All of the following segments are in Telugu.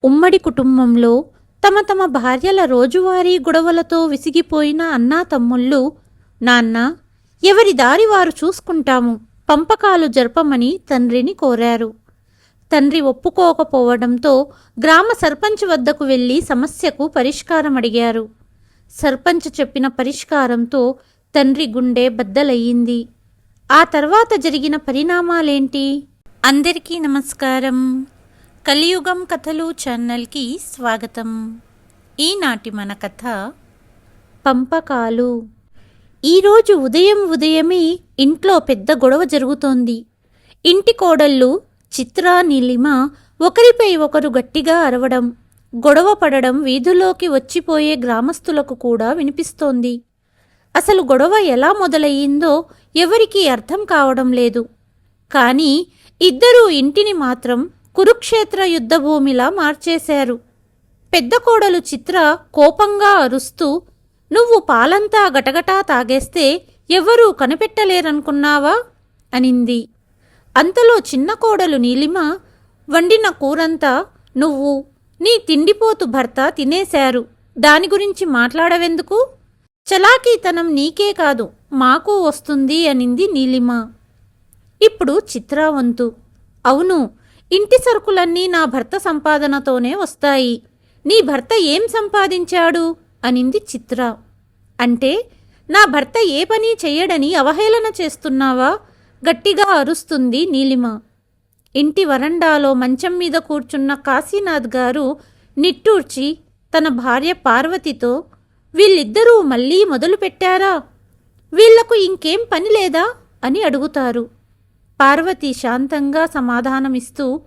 ఉమ్మడి కుటుంబంలో తమ తమ భార్యల రోజువారీ గొడవలతో విసిగిపోయిన అన్నా తమ్ముళ్ళు, నాన్న ఎవరి దారి వారు చూసుకుంటాము, పంపకాలు జరపమని తండ్రిని కోరారు. తండ్రి ఒప్పుకోకపోవడంతో గ్రామ సర్పంచ్ వద్దకు వెళ్లి సమస్యకు పరిష్కారం అడిగారు. సర్పంచ్ చెప్పిన పరిష్కారంతో తండ్రి గుండె బద్దలయ్యింది. ఆ తర్వాత జరిగిన పరిణామాలేంటి? అందరికీ నమస్కారం. కలియుగం కథలు ఛానల్కి స్వాగతం. ఈనాటి మన కథ పంపకాలు. ఈరోజు ఉదయమే ఇంట్లో పెద్ద గొడవ జరుగుతోంది. ఇంటి కోడళ్ళు చిత్ర, నీలిమ ఒకరిపై ఒకరు గట్టిగా అరవడం, గొడవ పడడం వీధుల్లోకి వచ్చిపోయే గ్రామస్తులకు కూడా వినిపిస్తోంది. అసలు గొడవ ఎలా మొదలయ్యిందో ఎవరికీ అర్థం కావడం లేదు. కానీ ఇద్దరూ ఇంటిని మాత్రం కురుక్షేత్ర యుద్ధభూమిలా మార్చేశారు. పెద్ద కోడలు చిత్ర కోపంగా అరుస్తూ, "నువ్వు పాలంతా గటగటా తాగేస్తే ఎవరూ కనిపెట్టలేరనుకున్నావా?" అనింది. అంతలో చిన్న కోడలు నీలిమ, "వండిన కూరంతా నువ్వు, నీ తిండిపోతు భర్త తినేశారు. దాని గురించి మాట్లాడవెందుకు? చలాకీతనం నీకే కాదు, మాకు వస్తుంది" అనింది నీలిమ. ఇప్పుడు చిత్రా వంతు. "అవును, ఇంటి సరుకులన్నీ నా భర్త సంపాదనతోనే వస్తాయి. నీ భర్త ఏం సంపాదించాడు?" అనింది చిత్ర. "అంటే నా భర్త ఏ పని చెయ్యడని అవహేళన చేస్తున్నావా?" గట్టిగా అరుస్తుంది నీలిమ. ఇంటి వరండాలో మంచం మీద కూర్చున్న కాశీనాథ్ గారు నిట్టూర్చి తన భార్య పార్వతితో, "వీళ్ళిద్దరూ మళ్ళీ మొదలుపెట్టారా? వీళ్లకు ఇంకేం పని లేదా?" అని అడుగుతారు. పార్వతి శాంతంగా సమాధానమిస్తూ,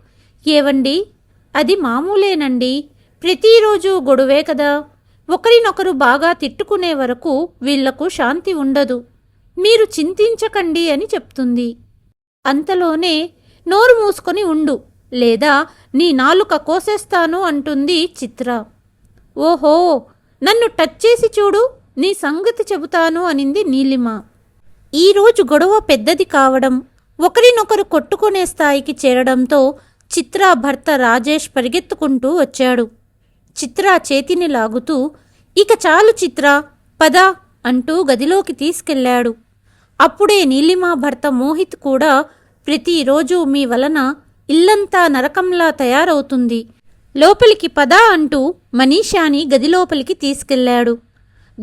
"ఏవండి, అది మామూలేనండి. ప్రతిరోజు గొడవే కదా. ఒకరినొకరు బాగా తిట్టుకునే వరకు వీళ్లకు శాంతి ఉండదు. మీరు చింతించకండి" అని చెప్తుంది. అంతలోనే, "నోరు మూసుకొని ఉండు, లేదా నీ నాలుక కోసేస్తాను" అంటుంది చిత్ర. "ఓహో, నన్ను టచ్ చేసి చూడు, నీ సంగతి చెబుతాను" అనింది నీలిమ. ఈరోజు గొడవ పెద్దది కావడం, ఒకరినొకరు కొట్టుకునే స్థాయికి చేరడంతో చిత్ర భర్త రాజేష్ పరిగెత్తుకుంటూ వచ్చాడు. చిత్ర చేతిని లాగుతూ, "ఇక చాలు చిత్ర, పద" అంటూ గదిలోకి తీసుకెళ్లాడు. అప్పుడే నీలిమ భర్త మోహిత్ కూడా, "ప్రతిరోజు మీ వలన ఇల్లంతా నరకంలా తయారవుతుంది, లోపలికి పద" అంటూ మనీషాని గదిలోపలికి తీసుకెళ్లాడు.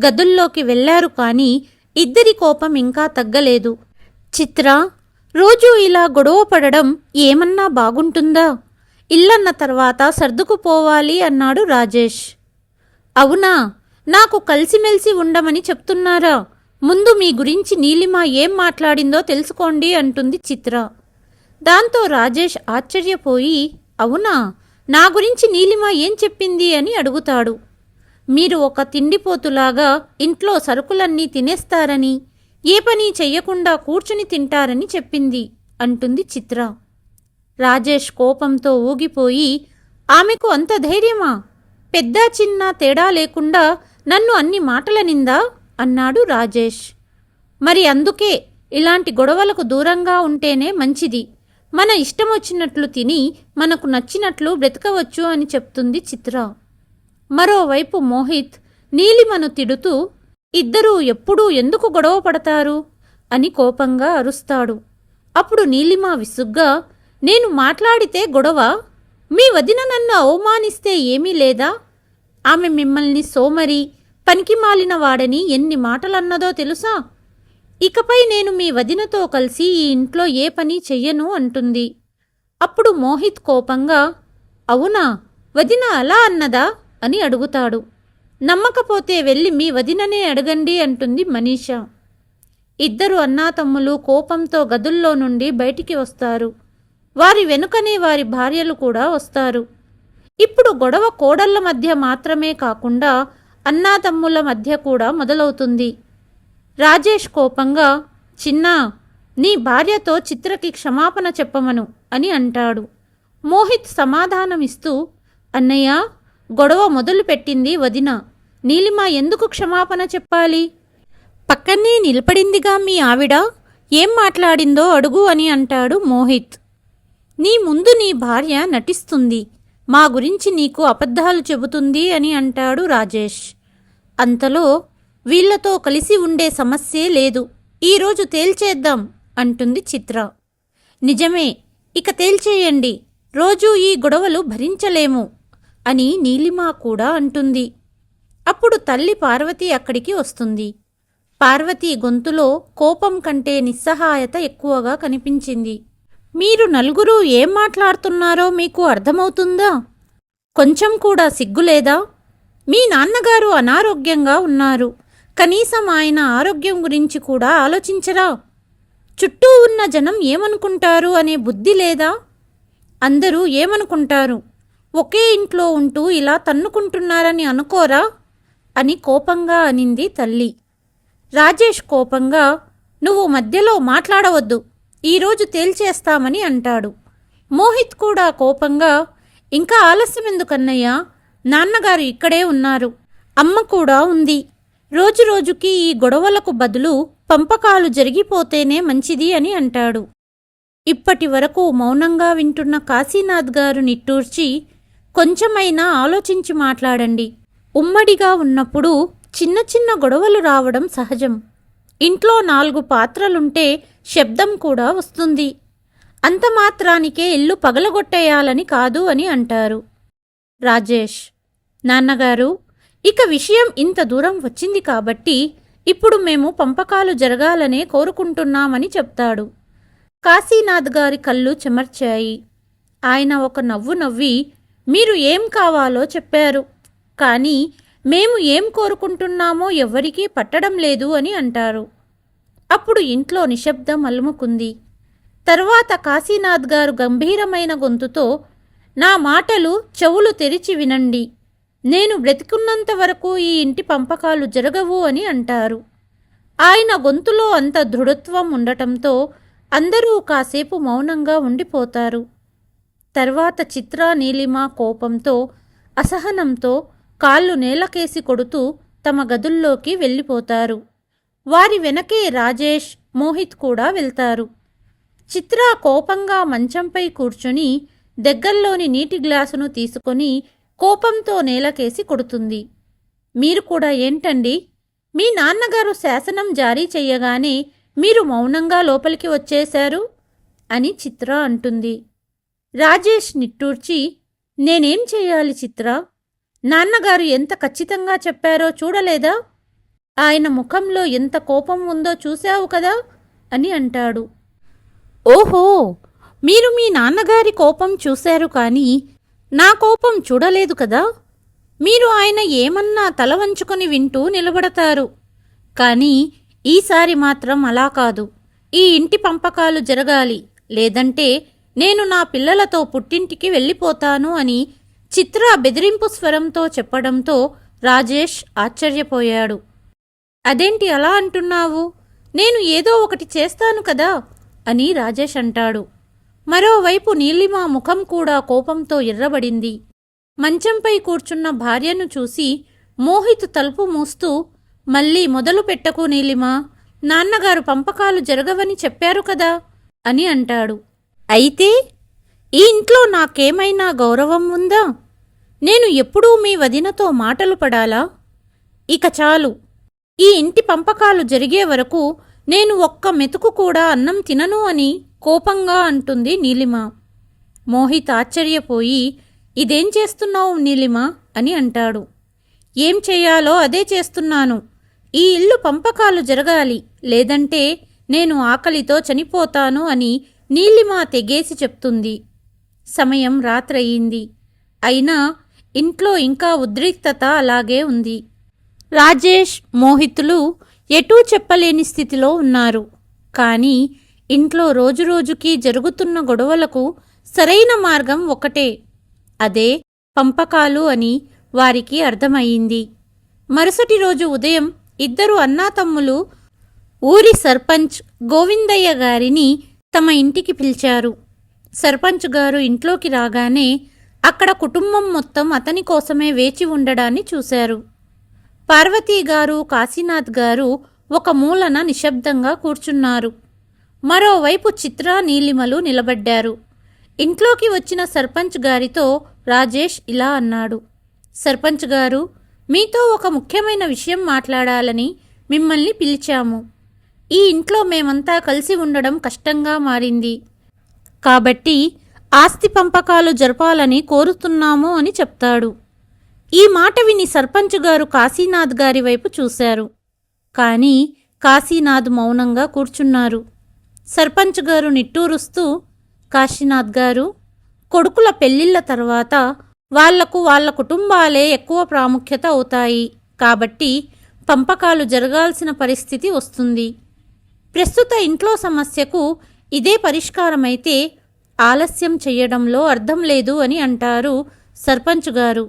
గదుల్లోకి వెళ్లారు కానీ ఇద్దరి కోపం ఇంకా తగ్గలేదు. "చిత్ర, రోజూ ఇలా గొడవ పడడం ఏమన్నా బాగుంటుందా? ఇల్లన్న తర్వాత సర్దుకుపోవాలి" అన్నాడు రాజేష్. "అవునా, నాకు కలిసిమెలిసి ఉండమని చెప్తున్నారా? ముందు మీ గురించి నీలిమ ఏం మాట్లాడిందో తెలుసుకోండి" అంటుంది చిత్ర. దాంతో రాజేష్ ఆశ్చర్యపోయి, "అవునా, నా గురించి నీలిమ ఏం చెప్పింది?" అని అడుగుతాడు. "మీరు ఒక తిండిపోతులాగా ఇంట్లో సరుకులన్నీ తినేస్తారని, ఏ పని చెయ్యకుండా కూర్చుని తింటారని చెప్పింది" అంటుంది చిత్ర. రాజేష్ కోపంతో ఊగిపోయి, "ఆమెకు అంత ధైర్యమా? పెద్ద చిన్న తేడా లేకుండా నన్ను అన్ని మాటలనిందా?" అన్నాడు రాజేష్. "మరి అందుకే ఇలాంటి గొడవలకు దూరంగా ఉంటేనే మంచిది. మన ఇష్టమొచ్చినట్లు తిని మనకు నచ్చినట్లు బ్రతకవచ్చు" అని చెప్తుంది చిత్ర. మరోవైపు మోహిత్ నీలిమను తిడుతూ, "ఇద్దరూ ఎప్పుడూ ఎందుకు గొడవ పడతారు?" అని కోపంగా అరుస్తాడు. అప్పుడు నీలిమ విసుగ్గా, "నేను మాట్లాడితే గొడవ? మీ వదిన నన్ను అవమానిస్తే ఏమీ లేదా? ఆమె మిమ్మల్ని సోమరి, పనికిమాలిన వాడని ఎన్ని మాటలన్నదో తెలుసా? ఇకపై నేను మీ వదినతో కలిసి ఈ ఇంట్లో ఏ పని చెయ్యను" అంటుంది. అప్పుడు మోహిత్ కోపంగా, "అవునా, వదిన అలా అన్నదా?" అని అడుగుతాడు. "నమ్మకపోతే వెళ్ళి మీ వదిననే అడగండి" అంటుంది మనీషా. ఇద్దరు అన్నాతమ్ములు కోపంతో గదుల్లో నుండి బయటికి వస్తారు. వారి వెనుకనే వారి భార్యలు కూడా వస్తారు. ఇప్పుడు గొడవ కోడళ్ల మధ్య మాత్రమే కాకుండా అన్నాతమ్ముల మధ్య కూడా మొదలవుతుంది. రాజేష్ కోపంగా, "చిన్నా, నీ భార్యతో చిత్రకి క్షమాపణ చెప్పమను" అని అంటాడు. మోహిత్ సమాధానమిస్తూ, "అన్నయ్య, గొడవ మొదలుపెట్టింది వదిన. నీలిమ ఎందుకు క్షమాపణ చెప్పాలి? పక్కనే నిలబడిందిగా మీ ఆవిడ, ఏం మాట్లాడిందో అడుగు" అని అంటాడు మోహిత్. "నీ ముందు నీ భార్య నటిస్తుంది, మా గురించి నీకు అబద్ధాలు చెబుతుంది అని అంటాడు రాజేష్. అంతలో వీళ్లతో కలిసి ఉండే సమస్యే లేదు, ఈరోజు తేల్చేద్దాం అంటుంది చిత్ర. నిజమే, ఇక తేల్చేయండి, రోజూ ఈ గొడవలు భరించలేము అని నీలిమ కూడా అంటుంది. అప్పుడు తల్లి పార్వతి అక్కడికి వస్తుంది. పార్వతి గొంతులో కోపం కంటే నిస్సహాయత ఎక్కువగా కనిపించింది. మీరు నలుగురు ఏం మాట్లాడుతున్నారో మీకు అర్థమవుతుందా? కొంచెం కూడా సిగ్గులేదా? మీ నాన్నగారు అనారోగ్యంగా ఉన్నారు, కనీసం ఆయన ఆరోగ్యం గురించి కూడా ఆలోచించరా? చుట్టూ ఉన్న జనం ఏమనుకుంటారు అనే బుద్ధి లేదా? అందరూ ఏమనుకుంటారు, ఒకే ఇంట్లో ఉంటూ ఇలా తన్నుకుంటున్నారని అనుకోరా అని కోపంగా అనింది తల్లి. రాజేష్ కోపంగా, నువ్వు మధ్యలో మాట్లాడవద్దు, ఈరోజు తేల్చేస్తామని అంటాడు. మోహిత్ కూడా కోపంగా, ఇంకా ఆలస్యం ఎందుకన్నయ్యా, నాన్నగారు ఇక్కడే ఉన్నారు, అమ్మ కూడా ఉంది, రోజురోజుకి ఈ గొడవలకు బదులు పంపకాలు జరిగిపోతేనే మంచిది అని అంటాడు. ఇప్పటి వరకు మౌనంగా వింటున్న కాశీనాథ్ గారు నిట్టూర్చి, కొంచెమైనా ఆలోచించి మాట్లాడండి, ఉమ్మడిగా ఉన్నప్పుడు చిన్న చిన్న గొడవలు రావడం సహజం, ఇంట్లో 4 పాత్రలుంటే శబ్దం కూడా వస్తుంది, అంత మాత్రానికే ఇల్లు పగలగొట్టేయాలని కాదు అని అంటారు. రాజేష్, నాన్నగారు, ఇక విషయం ఇంత దూరం వచ్చింది కాబట్టి ఇప్పుడు మేము పంపకాలు జరగాలనే కోరుకుంటున్నామని చెప్తాడు. కాశీనాథ్ గారి కళ్ళు చెమర్చాయి. ఆయన ఒక నవ్వు నవ్వి, మీరు ఏం కావాలో చెప్పారు, కానీ మేము ఏం కోరుకుంటున్నామో ఎవ్వరికీ పట్టడం లేదు అని అంటారు. అప్పుడు ఇంట్లో నిశ్శబ్దం అలుముకుంది. తర్వాత కాశీనాథ్ గారు గంభీరమైన గొంతుతో, నా మాటలు చెవులు తెరిచి వినండి, నేను బ్రతికున్నంత వరకు ఈ ఇంటి పంపకాలు జరగవు అని అంటారు. ఆయన గొంతులో అంత దృఢత్వం ఉండటంతో అందరూ కాసేపు మౌనంగా ఉండిపోతారు. తర్వాత చిత్ర, నీలిమ కోపంతో, అసహనంతో కాళ్ళు నేలకేసి కొడుతూ తమ గదుల్లోకి వెళ్ళిపోతారు. వారి వెనకే రాజేష్, మోహిత్ కూడా వెళ్తారు. చిత్ర కోపంగా మంచంపై కూర్చుని దగ్గర్లోని నీటి గ్లాసును తీసుకొని కోపంతో నేలకేసి కొడుతుంది. మీరు కూడా ఏంటండి, మీ నాన్నగారు శాసనం జారీ చెయ్యగానే మీరు మౌనంగా లోపలికి వచ్చేశారు అని చిత్ర అంటుంది. రాజేష్ నిట్టూర్చి, నేనేం చెయ్యాలి చిత్ర, నాన్నగారు ఎంత ఖచ్చితంగా చెప్పారో చూడలేదా, ఆయన ముఖంలో ఎంత కోపం ఉందో చూశావు కదా అని అంటాడు. ఓహో, మీరు మీ నాన్నగారి కోపం చూశారు కానీ నా కోపం చూడలేదు కదా. మీరు ఆయన ఏమన్నా తల వంచుకొని వింటూ నిలబడతారు, కానీ ఈసారి మాత్రం అలా కాదు, ఈ ఇంటి పంపకాలు జరగాలి, లేదంటే నేను నా పిల్లలతో పుట్టింటికి వెళ్ళిపోతాను అని చిత్ర బెదిరింపు స్వరంతో చెప్పడంతో రాజేష్ ఆశ్చర్యపోయాడు. అదేంటి అలా అంటున్నావు, నేను ఏదో ఒకటి చేస్తాను కదా అని రాజేష్ అంటాడు. మరోవైపు నీలిమ ముఖం కూడా కోపంతో ఎర్రబడింది. మంచంపై కూర్చున్న భార్యను చూసి మోహిత్ తలుపు మూస్తూ, మళ్ళీ మొదలు పెట్టకు నీలిమ, నాన్నగారు పంపకాలు జరగవని చెప్పారు కదా అని అంటాడు. అయితే ఈ ఇంట్లో నాకేమైనా గౌరవం ఉందా? నేను ఎప్పుడూ మీ వదినతో మాటలు పడాలా? ఇక చాలు, ఈ ఇంటి పంపకాలు జరిగే వరకు నేను ఒక్క మెతుకు కూడా అన్నం తినను అని కోపంగా అంటుంది నీలిమ. మోహిత్ ఆశ్చర్యపోయి, ఇదేం చేస్తున్నావు నీలిమ అని అంటాడు. ఏం చెయ్యాలో అదే చేస్తున్నాను, ఈ ఇల్లు పంపకాలు జరగాలి, లేదంటే నేను ఆకలితో చనిపోతాను అని నీలిమ తెగేసి చెప్తుంది. సమయం రాత్రయింది, అయినా ఇంట్లో ఇంకా ఉద్రిక్తత అలాగే ఉంది. రాజేష్, మోహితులు ఎటూ చెప్పలేని స్థితిలో ఉన్నారు. కానీ ఇంట్లో రోజురోజుకీ జరుగుతున్న గొడవలకు సరైన మార్గం ఒకటే, అదే పంపకాలు అని వారికి అర్థమయ్యింది. మరుసటి రోజు ఉదయం ఇద్దరు అన్నాతమ్ములు ఊరి సర్పంచ్ గోవిందయ్య గారిని తమ ఇంటికి పిలిచారు. సర్పంచ్ గారు ఇంట్లోకి రాగానే అక్కడ కుటుంబం మొత్తం అతని కోసమే వేచి ఉండడాన్ని చూశారు. పార్వతీ గారు, కాశీనాథ్ గారు ఒక మూలన నిశ్శబ్దంగా కూర్చున్నారు. మరోవైపు చిత్ర, నీలిమలు నిలబడ్డారు. ఇంట్లోకి వచ్చిన సర్పంచ్ గారితో రాజేష్ ఇలా అన్నాడు. సర్పంచ్ గారు, మీతో ఒక ముఖ్యమైన విషయం మాట్లాడాలని మిమ్మల్ని పిలిచాము. ఈ ఇంట్లో మేమంతా కలిసి ఉండడం కష్టంగా మారింది. కాబట్టి ఆస్తి పంపకాలు జరపాలని కోరుతున్నాము అని చెప్తాడు. ఈ మాట విని సర్పంచ్ గారు కాశీనాథ్ గారి వైపు చూశారు. కానీ కాశీనాథ్ మౌనంగా కూర్చున్నారు. సర్పంచ్ గారు నిట్టూరుస్తూ, కాశీనాథ్ గారు, కొడుకుల పెళ్లిళ్ల తర్వాత వాళ్లకు వాళ్ళ కుటుంబాలే ఎక్కువ ప్రాముఖ్యత అవుతాయి. కాబట్టి పంపకాలు జరగాల్సిన పరిస్థితి వస్తుంది. ప్రస్తుత ఇంట్లో సమస్యకు ఇదే పరిష్కారమైతే ఆలస్యం చెయ్యడంలో అర్థం లేదు అని అంటారు సర్పంచ్ గారు.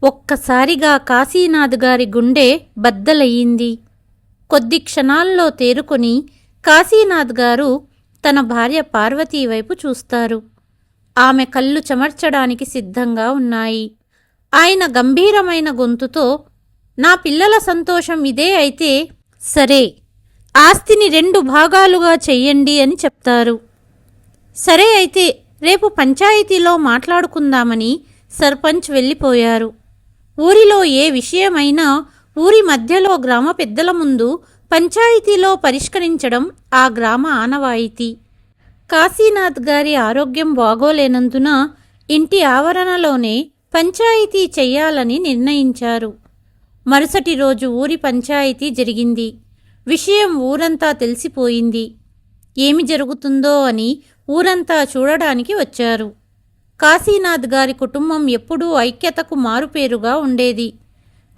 ఒక్కసారిగా కాశీనాథ్ గారి గుండె బద్దలయ్యింది. కొద్ది క్షణాల్లో తేరుకొని కాశీనాథ్ గారు తన భార్య పార్వతీ వైపు చూస్తారు. ఆమె కళ్ళు చెమర్చడానికి సిద్ధంగా ఉన్నాయి. ఆయన గంభీరమైన గొంతుతో, నా పిల్లల సంతోషం ఇదే అయితే సరే, ఆస్తిని 2 భాగాలుగా చెయ్యండి అని చెప్తారు. సరే అయితే రేపు పంచాయతీలో మాట్లాడుకుందామని సర్పంచ్ వెళ్ళిపోయారు. ఊరిలో ఏ విషయమైనా ఊరి మధ్యలో గ్రామ పెద్దల ముందు పంచాయతీలో పరిష్కరించడం ఆ గ్రామ ఆనవాయితీ. కాశీనాథ్ గారి ఆరోగ్యం బాగోలేనందున ఇంటి ఆవరణలోనే పంచాయతీ చెయ్యాలని నిర్ణయించారు. మరుసటి రోజు ఊరి పంచాయతీ జరిగింది. విషయం ఊరంతా తెలిసిపోయింది. ఏమి జరుగుతుందో అని ఊరంతా చూడడానికి వచ్చారు. కాశీనాథ్ గారి కుటుంబం ఎప్పుడూ ఐక్యతకు మారుపేరుగా ఉండేది.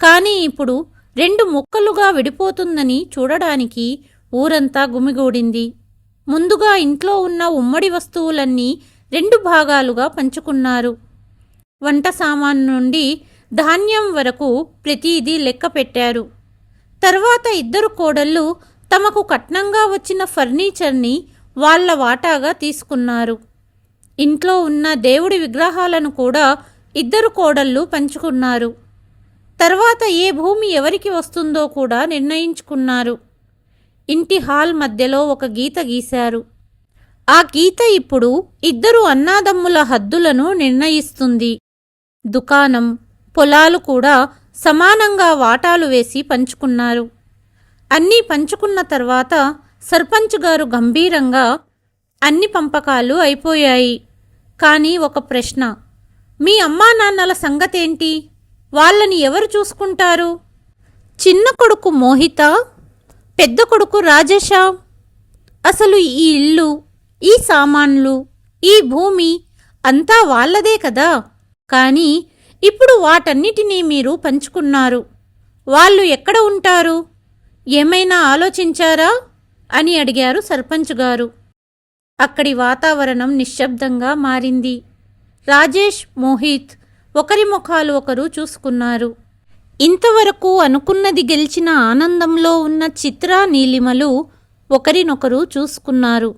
కానీ ఇప్పుడు 2 ముక్కలుగా విడిపోతుందని చూడడానికి ఊరంతా గుమిగూడింది. ముందుగా ఇంట్లో ఉన్న ఉమ్మడి వస్తువులన్నీ 2 భాగాలుగా పంచుకున్నారు. వంట సామాను నుండి ధాన్యం వరకు ప్రతిదీ లెక్క పెట్టారు. తర్వాత 2 కోడళ్ళు తమకు కట్నంగా వచ్చిన ఫర్నిచర్ని వాళ్ల వాటాగా తీసుకున్నారు. ఇంట్లో ఉన్న దేవుడి విగ్రహాలను కూడా 2 కోడళ్ళు పంచుకున్నారు. తర్వాత ఏ భూమి ఎవరికి వస్తుందో కూడా నిర్ణయించుకున్నారు. ఇంటి హాల్ మధ్యలో ఒక గీత గీశారు. ఆ గీత ఇప్పుడు 2 అన్నాదమ్ముల హద్దులను నిర్ణయిస్తుంది. దుకాణం, పొలాలు కూడా సమానంగా వాటాలు వేసి పంచుకున్నారు. అన్నీ పంచుకున్న తర్వాత సర్పంచ్ గారు గంభీరంగా, అన్ని పంపకాలు అయిపోయాయి. కానీ ఒక ప్రశ్న, మీ అమ్మా నాన్నల సంగతేంటి? వాళ్ళని ఎవరు చూసుకుంటారు? చిన్న కొడుకు మోహిత, పెద్ద కొడుకు రాజేషా? అసలు ఈ ఇల్లు, ఈ సామాన్లు, ఈ భూమి అంతా వాళ్ళదే కదా. కానీ ఇప్పుడు వాటన్నిటినీ మీరు పంచుకున్నారు. వాళ్ళు ఎక్కడ ఉంటారు? ఏమైనా ఆలోచించారా అని అడిగారు సర్పంచ్ గారు. అక్కడి వాతావరణం నిశ్శబ్దంగా మారింది. రాజేష్, మోహిత్ ఒకరి ముఖాలు ఒకరు చూసుకున్నారు. ఇంతవరకు అనుకున్నది గెలిచిన ఆనందంలో ఉన్న చిత్ర, నీలిమలు ఒకరినొకరు చూసుకున్నారు.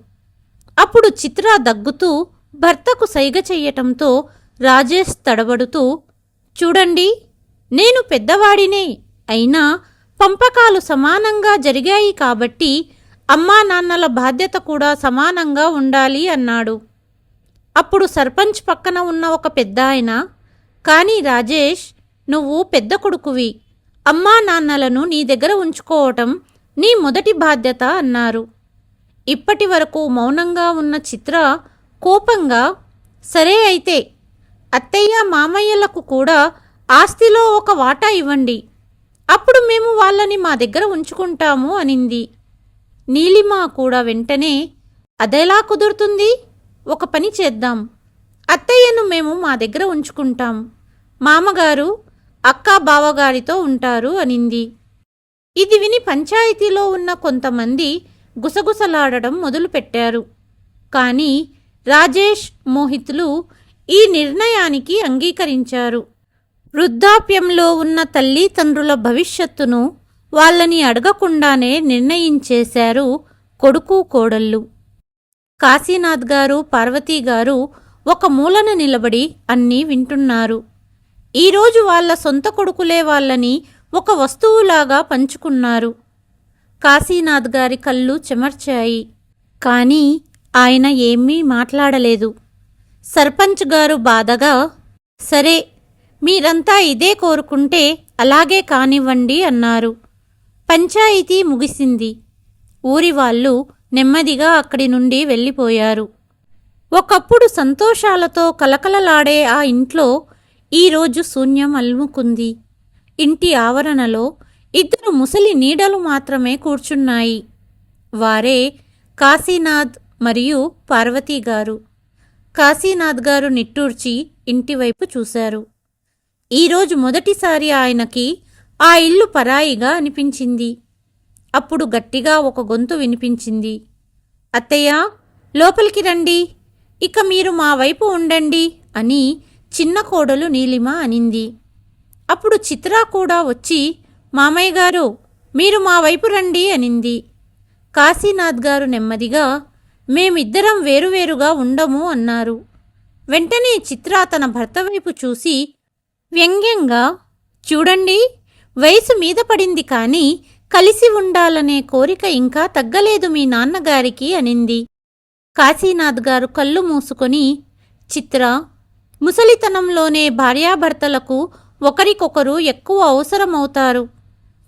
అప్పుడు చిత్ర దగ్గుతూ భర్తకు సైగ చెయ్యటంతో రాజేష్ తడబడుతూ, చూడండి, నేను పెద్దవాడినే, అయినా పంపకాలు సమానంగా జరిగాయి కాబట్టి అమ్మా నాన్నల బాధ్యత కూడా సమానంగా ఉండాలి అన్నాడు. అప్పుడు సర్పంచ్ పక్కన ఉన్న ఒక పెద్దాయన, కానీ రాజేష్, నువ్వు పెద్ద కొడుకువి, అమ్మా నాన్నలను నీ దగ్గర ఉంచుకోవటం నీ మొదటి బాధ్యత అన్నారు. ఇప్పటి వరకు మౌనంగా ఉన్న చిత్ర కోపంగా, సరే అయితే అత్తయ్య మామయ్యలకు కూడా ఆస్తిలో ఒక వాటా ఇవ్వండి, అప్పుడు మేము వాళ్ళని మా దగ్గర ఉంచుకుంటాము అనింది. నీలిమ కూడా వెంటనే, అదెలా కుదురుతుంది? ఒక పని చేద్దాం, అత్తయ్యను మేము మా దగ్గర ఉంచుకుంటాం, మామగారు అక్క బావగారితో ఉంటారు అనింది. ఇది విని పంచాయతీలో ఉన్న కొంతమంది గుసగుసలాడడం మొదలుపెట్టారు. కానీ రాజేష్, మోహిత్లు ఈ నిర్ణయానికి అంగీకరించారు. వృద్ధాప్యంలో ఉన్న తల్లిదండ్రుల భవిష్యత్తును వాళ్ళని అడగకుండానే నిర్ణయించేశారు కొడుకు, కోడళ్ళు. కాశీనాథ్ గారు, పార్వతీ గారు ఒక మూలన నిలబడి అన్నీ వింటున్నారు. ఈరోజు వాళ్ళ సొంత కొడుకులే వాళ్ళని ఒక వస్తువులాగా పంచుకున్నారు. కాశీనాథ్ గారి కళ్ళు చెమర్చాయి. కానీ ఆయన ఏమీ మాట్లాడలేదు. సర్పంచ్ గారు బాధగా, సరే, మీరంతా ఇదే కోరుకుంటే అలాగే కానివ్వండి అన్నారు. పంచాయితీ ముగిసింది. ఊరి వాళ్ళు నెమ్మదిగా అక్కడి నుండి వెళ్ళిపోయారు. ఒకప్పుడు సంతోషాలతో కలకలలాడే ఆ ఇంట్లో ఈరోజు శూన్యం అలుముకుంది. ఇంటి ఆవరణలో 2 ముసలి నీడలు మాత్రమే కూర్చున్నాయి. వారే కాశీనాథ్ మరియు పార్వతీ గారు. కాశీనాథ్ గారు నిట్టూర్చి ఇంటివైపు చూశారు. ఈరోజు మొదటిసారి ఆయనకి ఆ ఇల్లు పరాయిగా అనిపించింది. అప్పుడు గట్టిగా ఒక గొంతు వినిపించింది. అత్తయ్య, లోపలికి రండి, ఇక మీరు మా వైపు ఉండండి అని చిన్న కోడలు నీలిమ అనింది. అప్పుడు చిత్ర కూడా వచ్చి, మామయ్య గారు, మీరు మా వైపు రండి అనింది. కాశీనాథ్ గారు నెమ్మదిగా, మేమిద్దరం వేరువేరుగా ఉండము అన్నారు. వెంటనే చిత్ర తన భర్త వైపు చూసి వ్యంగ్యంగా, చూడండి, వయసు మీద పడింది కానీ కలిసి ఉండాలనే కోరిక ఇంకా తగ్గలేదు మీ నాన్నగారికి అనింది. కాశీనాథ్ గారు కళ్ళు మూసుకొని, చిత్ర, ముసలితనంలోనే భార్యాభర్తలకు ఒకరికొకరు ఎక్కువ అవసరమవుతారు.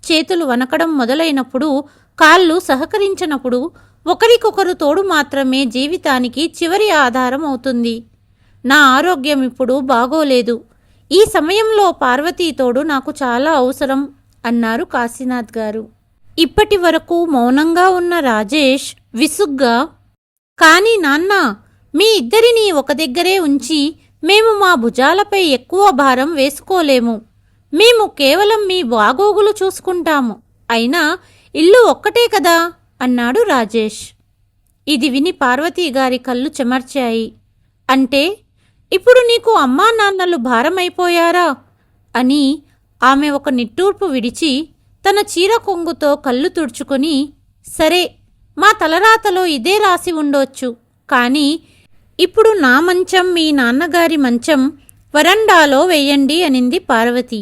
చేతులు వనకడం మొదలైనప్పుడు, కాళ్ళు సహకరించినప్పుడు ఒకరికొకరు తోడు మాత్రమే జీవితానికి చివరి ఆధారం అవుతుంది. నా ఆరోగ్యం ఇప్పుడు బాగోలేదు. ఈ సమయంలో పార్వతీ తోడు నాకు చాలా అవసరం అన్నారు కాశీనాథ్ గారు. ఇప్పటి వరకు మౌనంగా ఉన్న రాజేష్ విసుగ్గా, కానీ నాన్న, మీ ఇద్దరినీ ఒక దగ్గరే ఉంచి మేము మా భుజాలపై ఎక్కువ భారం వేసుకోలేము. మేము కేవలం మీ బాగోగులు చూసుకుంటాము. అయినా ఇల్లు ఒక్కటే కదా అన్నాడు రాజేష్. ఇది విని పార్వతీ గారి కళ్ళు చెమర్చాయి. అంటే ఇప్పుడు నీకు అమ్మా నాన్నలు భారమైపోయారా అని ఆమె ఒక నిట్టూర్పు విడిచి తన చీర కొంగుతో కళ్ళు తుడుచుకొని, సరే, మా తలరాతలో ఇదే రాసి ఉండొచ్చు, కానీ ఇప్పుడు నా మంచం మీ నాన్నగారి మంచం వరండాలో వేయండి అనింది పార్వతి.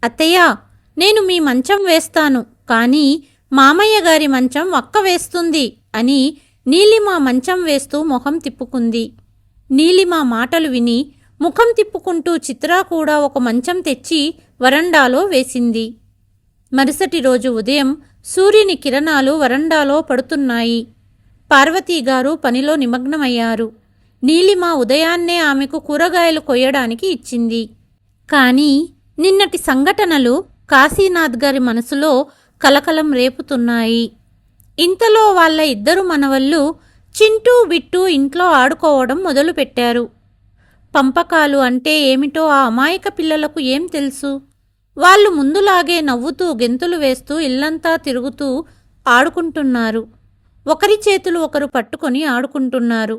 అత్తయ్య, నేను మీ మంచం వేస్తాను, కానీ మామయ్య గారి మంచం అక్క వేస్తుంది అని నీలిమ మంచం వేస్తూ మొహం తిప్పుకుంది. నీలిమ మాటలు విని ముఖం తిప్పుకుంటూ చిత్ర కూడా ఒక మంచం తెచ్చి వరండాలో వేసింది. మరుసటి రోజు ఉదయం సూర్యుని కిరణాలు వరండాలో పడుతున్నాయి. పార్వతీగారు పనిలో నిమగ్నమయ్యారు. నీలిమ ఉదయాన్నే ఆమెకు కూరగాయలు కొయ్యడానికి ఇచ్చింది. కానీ నిన్నటి సంఘటనలు కాశీనాథ్ గారి మనసులో కలకలం రేపుతున్నాయి. ఇంతలో వాళ్ళ 2 మనవళ్ళు చింటూ బిట్టూ ఇంట్లో ఆడుకోవడం మొదలుపెట్టారు. పంపకాలు అంటే ఏమిటో ఆ అమాయక పిల్లలకు ఏం తెలుసు? వాళ్ళు ముందులాగే నవ్వుతూ గెంతులు వేస్తూ ఇల్లంతా తిరుగుతూ ఆడుకుంటున్నారు. ఒకరి చేతులు ఒకరు పట్టుకొని ఆడుకుంటున్నారు.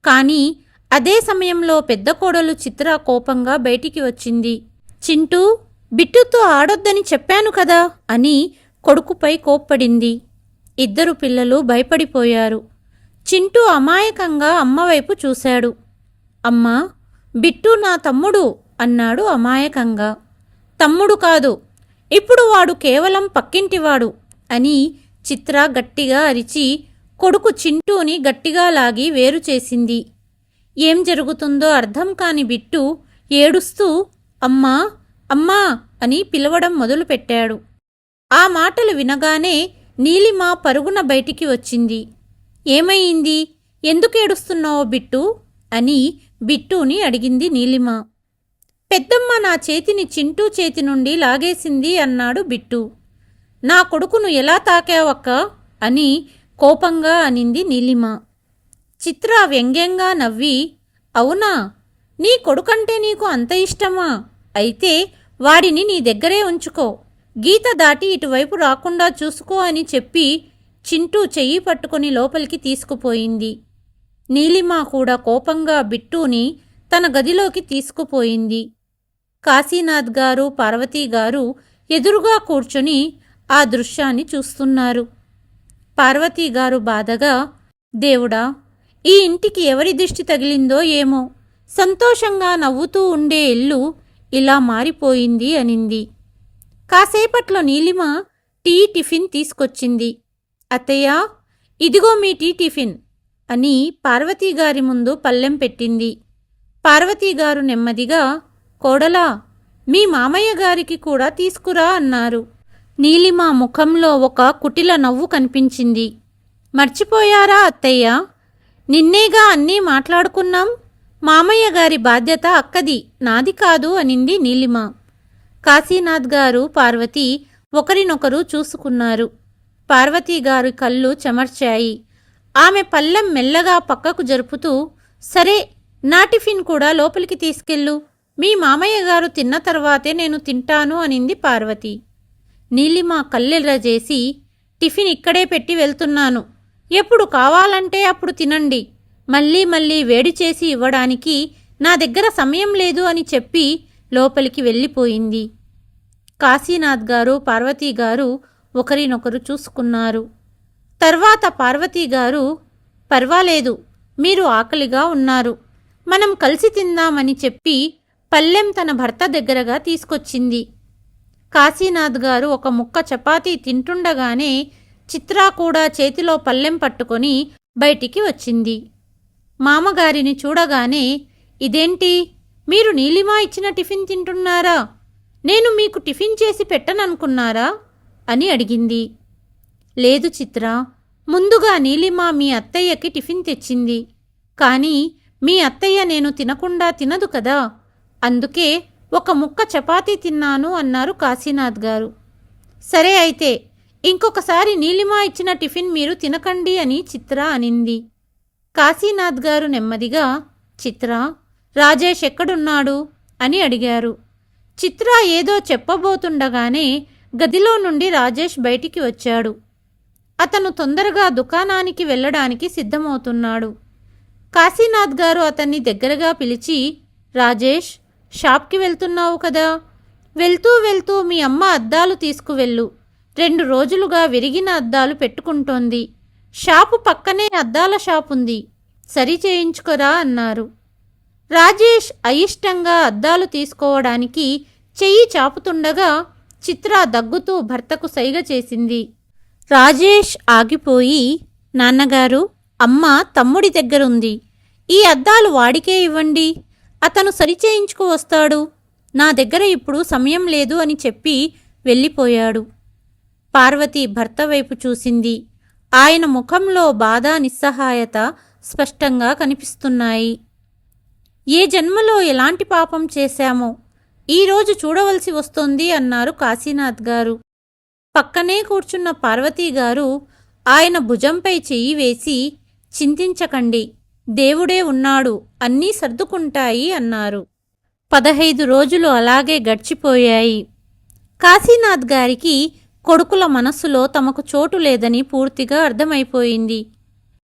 కానీ అదే సమయంలో పెద్ద కోడలు చిత్ర కోపంగా బయటికి వచ్చింది. చింటూ, బిట్టుతో ఆడొద్దని చెప్పాను కదా అని కొడుకుపై కోప్పడింది. 2 పిల్లలు భయపడిపోయారు. చింటూ అమాయకంగా అమ్మవైపు చూశాడు. అమ్మా, బిట్టు నా తమ్ముడు అన్నాడు అమాయకంగా. తమ్ముడు కాదు, ఇప్పుడు వాడు కేవలం పక్కింటివాడు అని చిత్ర గట్టిగా అరిచి కొడుకు చింటూని గట్టిగా లాగి వేరు చేసింది. ఏం జరుగుతుందో అర్థం కాని బిట్టు ఏడుస్తూ అమ్మా, అమ్మా అని పిలవడం మొదలుపెట్టాడు. ఆ మాటలు వినగానే నీలిమ పరుగున బయటికి వచ్చింది. ఏమయింది? ఎందుకేడుస్తున్నావో బిట్టు అని బిట్టూని అడిగింది నీలిమ. పెద్దమ్మ నా చేతిని చింటూ చేతి నుండి లాగేసింది అన్నాడు బిట్టు. నా కొడుకును ఎలా తాకావక్క అని కోపంగా అనింది నీలిమ. చిత్ర వ్యంగ్యంగా నవ్వి, అవునా, నీ కొడుకంటే నీకు అంత ఇష్టమా? అయితే వాడిని నీ దగ్గరే ఉంచుకో, గీత దాటి ఇటువైపు రాకుండా చూసుకో అని చెప్పి చింటూ చెయ్యి పట్టుకుని లోపలికి తీసుకుపోయింది. నీలిమ కూడా కోపంగా బిట్టూని తన గదిలోకి తీసుకుపోయింది. కాశీనాథ్ గారు, పార్వతీ గారు ఎదురుగా కూర్చొని ఆ దృశ్యాన్ని చూస్తున్నారు. పార్వతీ గారు బాధగా, దేవుడా, ఈ ఇంటికి ఎవరి దిష్టి తగిలిందో ఏమో, సంతోషంగా నవ్వుతూ ఉండే ఇల్లు ఇలా మారిపోయింది అనింది. కాసేపట్లో నీలిమ టిఫిన్ తీసుకొచ్చింది. అత్తయ్య, ఇదిగో మీ టిఫిన్. అని పార్వతీగారి ముందు పళ్ళెం పెట్టింది. పార్వతీగారు నెమ్మదిగా, కోడలా, మీ మామయ్య గారికి కూడా తీసుకురా అన్నారు. నీలిమ ముఖంలో ఒక కుటిల నవ్వు కనిపించింది. మర్చిపోయారా అత్తయ్య? నిన్నేగా అన్నీ మాట్లాడుకున్నాం. మామయ్య గారి బాధ్యత అక్కది, నాది కాదు అనింది నీలిమ. కాశీనాథ్ గారు పార్వతి ఒకరినొకరు చూసుకున్నారు. పార్వతీగారి కళ్ళు చెమర్చాయి. ఆమె పళ్ళెం మెల్లగా పక్కకు జరుపుతూ, సరే, నా టిఫిన్ కూడా లోపలికి తీసుకెళ్ళు. మీ మామయ్య గారు తిన్న తర్వాతే నేను తింటాను అనింది పార్వతి. నీలిమ కళ్ళెర్రజేసి, టిఫిన్ ఇక్కడే పెట్టి వెళ్తున్నాను. ఎప్పుడు కావాలంటే అప్పుడు తినండి. మళ్ళీ మళ్ళీ వేడి చేసి ఇవ్వడానికి నా దగ్గర సమయం లేదు అని చెప్పి లోపలికి వెళ్ళిపోయింది. కాశీనాథ్ గారు పార్వతీగారు ఒకరినొకరు చూసుకున్నారు. తర్వాత పార్వతీగారు, పర్వాలేదు, మీరు ఆకలిగా ఉన్నారు, మనం కలిసి తిందామని చెప్పి పళ్ళెం తన భర్త దగ్గరగా తీసుకొచ్చింది. కాశీనాథ్ గారు ఒక ముక్క చపాతీ తింటుండగానే చిత్రా కూడా చేతిలో పళ్ళెం పట్టుకొని బయటికి వచ్చింది. మామగారిని చూడగానే, ఇదేంటి, మీరు నీలిమ ఇచ్చిన టిఫిన్ తింటున్నారా? నేను మీకు టిఫిన్ చేసి పెట్టననుకున్నారా అని అడిగింది. లేదు చిత్ర, ముందుగా నీలిమ మీ అత్తయ్యకి టిఫిన్ తెచ్చింది. కానీ మీ అత్తయ్య నేను తినకుండా తినదు కదా, అందుకే ఒక ముక్క చపాతీ తిన్నాను అన్నారు కాశీనాథ్ గారు. సరే అయితే ఇంకొకసారి నీలిమ ఇచ్చిన టిఫిన్ మీరు తినకండి అని చిత్ర అనింది. కాశీనాథ్ గారు నెమ్మదిగా, చిత్ర, రాజేష్ ఎక్కడున్నాడు అని అడిగారు. చిత్ర ఏదో చెప్పబోతుండగానే గదిలో నుండి రాజేష్ బయటికి వచ్చాడు. అతను తొందరగా దుకాణానికి వెళ్ళడానికి సిద్ధమవుతున్నాడు. కాశీనాథ్ గారు అతన్ని దగ్గరగా పిలిచి, రాజేష్, షాప్కి వెళ్తున్నావు కదా, వెళ్తూ వెళ్తూ మీ అమ్మ అద్దాలు తీసుకువెళ్ళు. 2 రోజులుగా విరిగిన అద్దాలు పెట్టుకుంటోంది. షాపు పక్కనే అద్దాల షాపుంది, సరి చేయించుకోరా అన్నారు. రాజేష్ అయిష్టంగా అద్దాలు తీసుకోవడానికి చెయ్యి చాపుతుండగా చిత్ర దగ్గుతూ భర్తకు సైగ చేసింది. రాజేష్ ఆగిపోయి, నాన్నగారు, అమ్మ తమ్ముడి దగ్గరుంది, ఈ అద్దాలు వాడికే ఇవ్వండి, అతను సరిచేయించుకు వస్తాడు, నా దగ్గర ఇప్పుడు సమయం లేదు అని చెప్పి వెళ్ళిపోయాడు. పార్వతి భర్త వైపు చూసింది. ఆయన ముఖంలో బాధ, నిస్సహాయత స్పష్టంగా కనిపిస్తున్నాయి. ఏ జన్మలో ఎలాంటి పాపం చేశామో ఈరోజు చూడవలసి వస్తోంది అన్నారు కాశీనాథ్ గారు. పక్కనే కూర్చున్న పార్వతీగారు ఆయన భుజంపై చెయ్యి వేసి, చింతించకండి, దేవుడే ఉన్నాడు, అన్నీ సర్దుకుంటాయి అన్నారు. 15 రోజులు అలాగే గడిచిపోయాయి. కాశీనాథ్ గారికి కొడుకుల మనస్సులో తమకు చోటు లేదని పూర్తిగా అర్థమైపోయింది.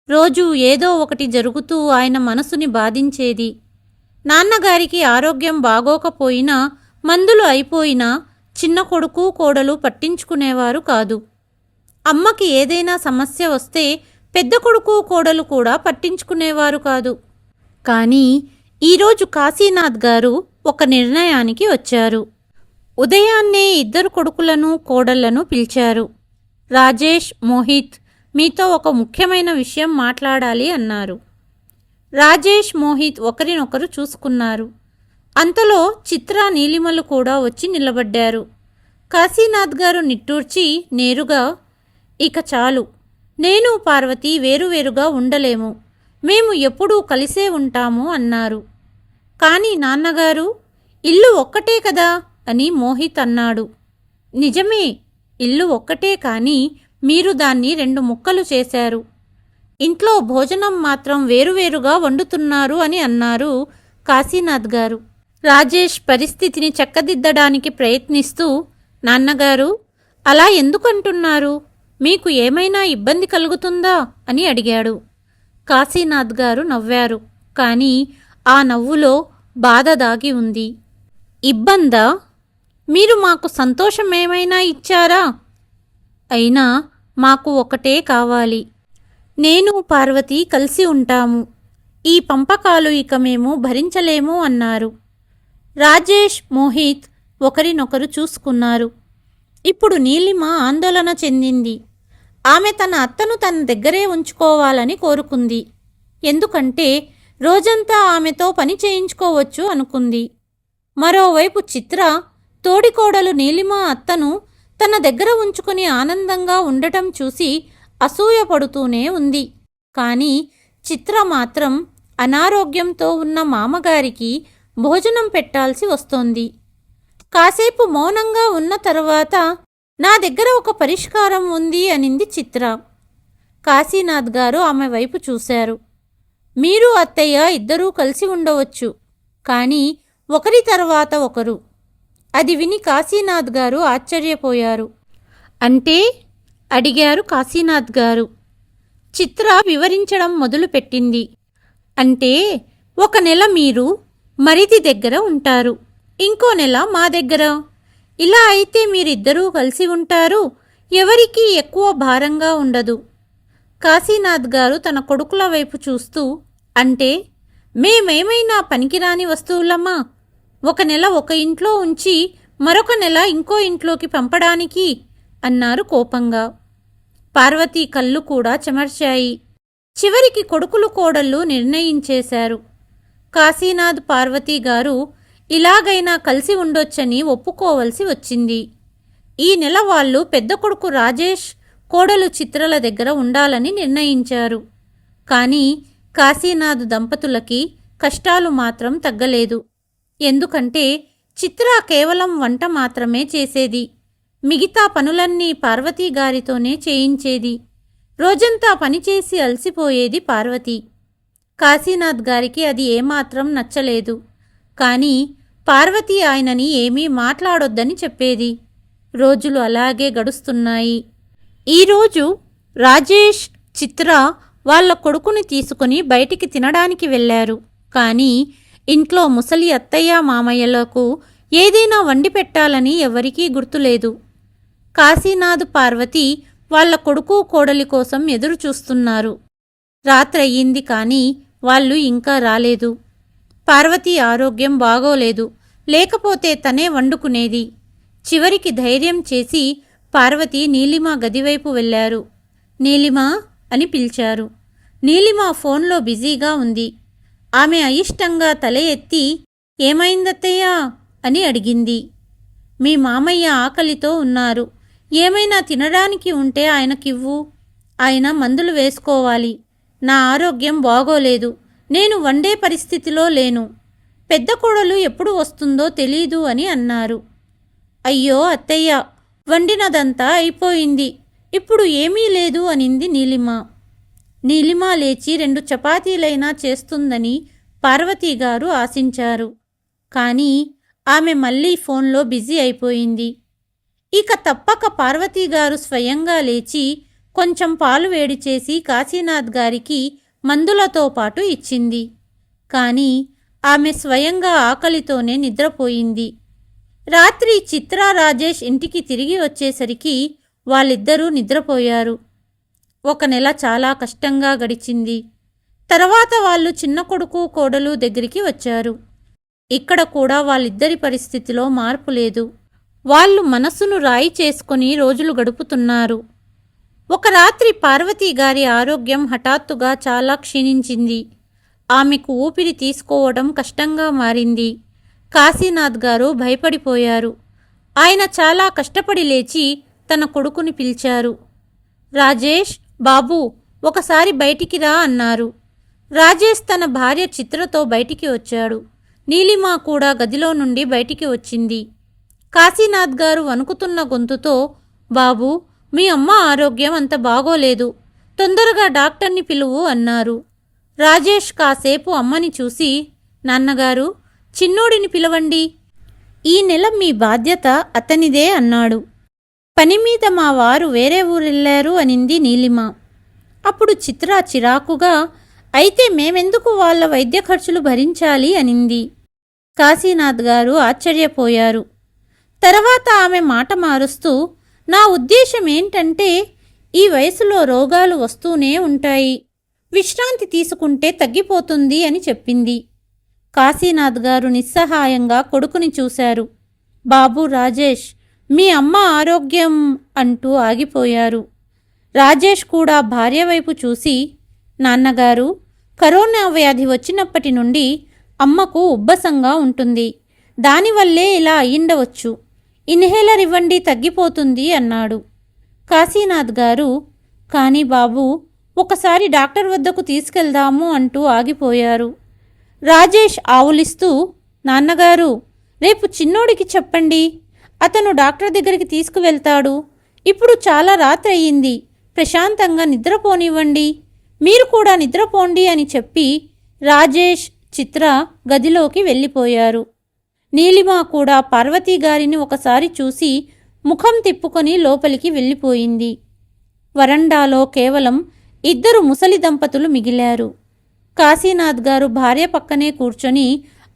రోజూ ఏదో ఒకటి జరుగుతూ ఆయన మనసుని బాధించేది. నాన్నగారికి ఆరోగ్యం బాగోకపోయినా, మందులు అయిపోయినా చిన్న కొడుకు కోడలు పట్టించుకునేవారు కాదు. అమ్మకి ఏదైనా సమస్య వస్తే పెద్ద కొడుకు కోడలు కూడా పట్టించుకునేవారు కాదు. కానీ ఈరోజు కాశీనాథ్ గారు ఒక నిర్ణయానికి వచ్చారు. ఉదయాన్నే 2 కొడుకులను కోడళ్లను పిలిచారు. రాజేష్, మోహిత్, మీతో ఒక ముఖ్యమైన విషయం మాట్లాడాలి అన్నారు. రాజేష్, మోహిత్ ఒకరినొకరు చూసుకున్నారు. అంతలో చిత్ర, నీలిమలు కూడా వచ్చి నిలబడ్డారు. కాశీనాథ్ గారు నిట్టూర్చి నేరుగా, ఇక చాలు, నేను పార్వతి వేరువేరుగా ఉండలేము, మేము ఎప్పుడూ కలిసే ఉంటాము అన్నారు. కానీ నాన్నగారు, ఇల్లు ఒక్కటే కదా అని మోహిత్ అన్నాడు. నిజమే, ఇల్లు ఒక్కటే, కానీ మీరు దాన్ని 2 ముక్కలు చేశారు. ఇంట్లో భోజనం మాత్రం వేరువేరుగా వండుతున్నారు అని అన్నారు కాశీనాథ్ గారు. రాజేష్ పరిస్థితిని చక్కదిద్దడానికి ప్రయత్నిస్తూ, నాన్నగారు, అలా ఎందుకంటున్నారు? మీకు ఏమైనా ఇబ్బంది కలుగుతుందా అని అడిగాడు. కాశీనాథ్ గారు నవ్వారు. కానీ ఆ నవ్వులో బాధ దాగి ఉంది. ఇబ్బందా? మీరు మాకు సంతోషమేమైనా ఇచ్చారా? అయినా మాకు ఒకటే కావాలి, నేను పార్వతి కలిసి ఉంటాము. ఈ పంపకాలు ఇక మేము భరించలేము అన్నారు. రాజేష్, మోహిత్ ఒకరినొకరు చూసుకున్నారు. ఇప్పుడు నీలిమ ఆందోళన చెందింది. ఆమె తన అత్తను తన దగ్గరే ఉంచుకోవాలని కోరుకుంది. ఎందుకంటే రోజంతా ఆమెతో పని చేయించుకోవచ్చు అనుకుంది. మరోవైపు చిత్ర తోడికోడలు నీలిమ అత్తను తన దగ్గర ఉంచుకుని ఆనందంగా ఉండటం చూసి అసూయపడుతూనే ఉంది. కానీ చిత్ర మాత్రం అనారోగ్యంతో ఉన్న మామగారికి భోజనం పెట్టాల్సి వస్తోంది. కాసేపు మౌనంగా ఉన్న తరువాత నా దగ్గర ఒక పరిష్కారం ఉంది అనింది చిత్ర. కాశీనాథ్ గారు ఆమె వైపు చూశారు. మీరు అత్తయ్య ఇద్దరూ కలిసి ఉండవచ్చు, కానీ ఒకరి తర్వాత ఒకరు. అది విని కాశీనాథ్ గారు ఆశ్చర్యపోయారు. అంటే అడిగారు కాశీనాథ్ గారు. చిత్ర వివరించడం మొదలుపెట్టింది. అంటే ఒక నెల మీరు మరిది దగ్గర ఉంటారు, ఇంకో నెల మా దగ్గర. ఇలా అయితే మీరిద్దరూ కలిసి ఉంటారు, ఎవరికీ ఎక్కువ భారంగా ఉండదు. కాశీనాథ్ గారు తన కొడుకుల వైపు చూస్తూ, అంటే మేమేమైనా పనికిరాని వస్తువులమ్మా? ఒక నెల ఒక ఇంట్లో ఉంచి మరొక నెల ఇంకో ఇంట్లోకి పంపడానికి అన్నారు కోపంగా. పార్వతీ కళ్ళు కూడా చెమర్చాయి. చివరికి కొడుకులు కోడళ్ళు నిర్ణయించేశారు. కాశీనాథ్ పార్వతీ గారు ఇలాగైనా కలిసి ఉండొచ్చని ఒప్పుకోవలసి వచ్చింది. ఈ నెల వాళ్ళు పెద్ద కొడుకు రాజేష్, కోడలు చిత్రల దగ్గర ఉండాలని నిర్ణయించారు. కానీ కాశీనాథ్ దంపతులకి కష్టాలు మాత్రం తగ్గలేదు. ఎందుకంటే చిత్ర కేవలం వంట మాత్రమే చేసేది. మిగతా పనులన్నీ పార్వతీ గారితోనే చేయించేది. రోజంతా పనిచేసి అలసిపోయేది పార్వతి. కాశీనాథ్ గారికి అది ఏమాత్రం నచ్చలేదు. కానీ పార్వతి ఆయనని ఏమీ మాట్లాడొద్దని చెప్పేది. రోజులు అలాగే గడుస్తున్నాయి. ఈరోజు రాజేష్, చిత్ర వాళ్ళ కొడుకుని తీసుకుని బయటికి తినడానికి వెళ్ళారు. కానీ ఇంట్లో ముసలి అత్తయ్య మామయ్యలకు ఏదైనా వండి పెట్టాలని ఎవరికీ గుర్తులేదు. కాశీనాథ్, పార్వతి వాళ్ళ కొడుకు కోడలి కోసం ఎదురు చూస్తున్నారు. రాత్రయ్యింది కానీ వాళ్ళు ఇంకా రాలేదు. పార్వతి ఆరోగ్యం బాగోలేదు, లేకపోతే తనే వండుకునేది. చివరికి ధైర్యం చేసి పార్వతి నీలిమ గదివైపు వెళ్ళారు. నీలిమా అని పిలిచారు. నీలిమ ఫోన్లో బిజీగా ఉంది. ఆమె అయిష్టంగా తల ఎత్తి, ఏమైందత్తయ్యా అని అడిగింది. మీ మామయ్య ఆకలితో ఉన్నారు, ఏమైనా తినడానికి ఉంటే ఆయనకివ్వు. ఆయన మందులు వేసుకోవాలి. నా ఆరోగ్యం బాగోలేదు, నేను వండే పరిస్థితిలో లేను. పెద్ద కోడలు ఎప్పుడు వస్తుందో తెలీదు అని అన్నారు. అయ్యో అత్తయ్య, వండినదంతా అయిపోయింది, ఇప్పుడు ఏమీ లేదు అనింది నీలిమ. నీలిమ లేచి 2 చపాతీలైనా చేస్తుందని పార్వతీ గారు ఆశించారు. కానీ ఆమె మళ్ళీ ఫోన్లో బిజీ అయిపోయింది. ఇక తప్పక పార్వతీ గారు స్వయంగా లేచి కొంచెం పాలు వేడి చేసి కాశీనాథ్ గారికి మందులతో పాటు ఇచ్చింది. కానీ ఆమె స్వయంగా ఆకలితోనే నిద్రపోయింది. రాత్రి చిత్ర, రాజేష్ ఇంటికి తిరిగి వచ్చేసరికి వాళ్ళిద్దరూ నిద్రపోయారు. ఒక నెల చాలా కష్టంగా గడిచింది. తర్వాత వాళ్ళు చిన్న కొడుకు కోడలు దగ్గరికి వచ్చారు. ఇక్కడ కూడా వాళ్ళిద్దరి పరిస్థితిలో మార్పు లేదు. వాళ్ళు మనస్సును రాయి చేసుకుని రోజులు గడుపుతున్నారు. ఒక రాత్రి పార్వతీ గారి ఆరోగ్యం హఠాత్తుగా చాలా క్షీణించింది. ఆమెకు ఊపిరి తీసుకోవడం కష్టంగా మారింది. కాశీనాథ్ గారు భయపడిపోయారు. ఆయన చాలా కష్టపడి లేచి తన కొడుకుని పిలిచారు. రాజేష్, బాబూ, ఒకసారి బయటికి రా అన్నారు. రాజేష్ తన భార్య చిత్రతో బయటికి వచ్చాడు. నీలిమ కూడా గదిలో నుండి బయటికి వచ్చింది. కాశీనాథ్ గారు వణుకుతున్న గొంతుతో, బాబూ, మీ అమ్మ ఆరోగ్యం అంత బాగోలేదు, తొందరగా డాక్టర్ని పిలువు అన్నారు. రాజేష్ కాసేపు అమ్మని చూసి, నాన్నగారు, చిన్నోడిని పిలవండి, ఈ నెల మీ బాధ్యత అతనిదే అన్నాడు. పని మీద మా వారు వేరే ఊరెళ్ళారు అనింది నీలిమ. అప్పుడు చిత్ర చిరాకుగా, అయితే మేమెందుకు వాళ్ళ వైద్య ఖర్చులు భరించాలి అనింది. కాశీనాథ్ గారు ఆశ్చర్యపోయారు. తర్వాత ఆమె మాట మారుస్తూ, నా ఉద్దేశం ఏంటంటే ఈ వయసులో రోగాలు వస్తూనే ఉంటాయి, విశ్రాంతి తీసుకుంటే తగ్గిపోతుంది అని చెప్పింది. కాశీనాథ్ గారు నిస్సహాయంగా కొడుకుని చూశారు. బాబు రాజేష్, మీ అమ్మ ఆరోగ్యం అంటూ ఆగిపోయారు. రాజేష్ కూడా భార్య వైపు చూసి, నాన్నగారు, కరోనా వ్యాధి వచ్చినప్పటి నుండి అమ్మకు ఉబ్బసంగా ఉంటుంది. దానివల్లే ఇలా అయ్యిండవచ్చు. ఇన్హేలర్ ఇవ్వండి, తగ్గిపోతుంది అన్నాడు. కాశీనాథ్ గారు, కానీ బాబు, ఒకసారి డాక్టర్ వద్దకు తీసుకెళ్దాము అంటూ ఆగిపోయారు. రాజేష్ ఆవులిస్తూ, నాన్నగారు, రేపు చిన్నోడికి చెప్పండి, అతను డాక్టర్ దగ్గరికి తీసుకువెళ్తాడు. ఇప్పుడు చాలా రాత్రి అయ్యింది, ప్రశాంతంగా నిద్రపోనివ్వండి, మీరు కూడా నిద్రపోండి అని చెప్పి రాజేష్, చిత్ర గదిలోకి వెళ్ళిపోయారు. నీలిమ కూడా పార్వతీ గారిని ఒకసారి చూసి ముఖం తిప్పుకొని లోపలికి వెళ్ళిపోయింది. వరండాలో కేవలం 2 ముసలి దంపతులు మిగిలారు. కాశీనాథ్ గారు భార్య పక్కనే కూర్చొని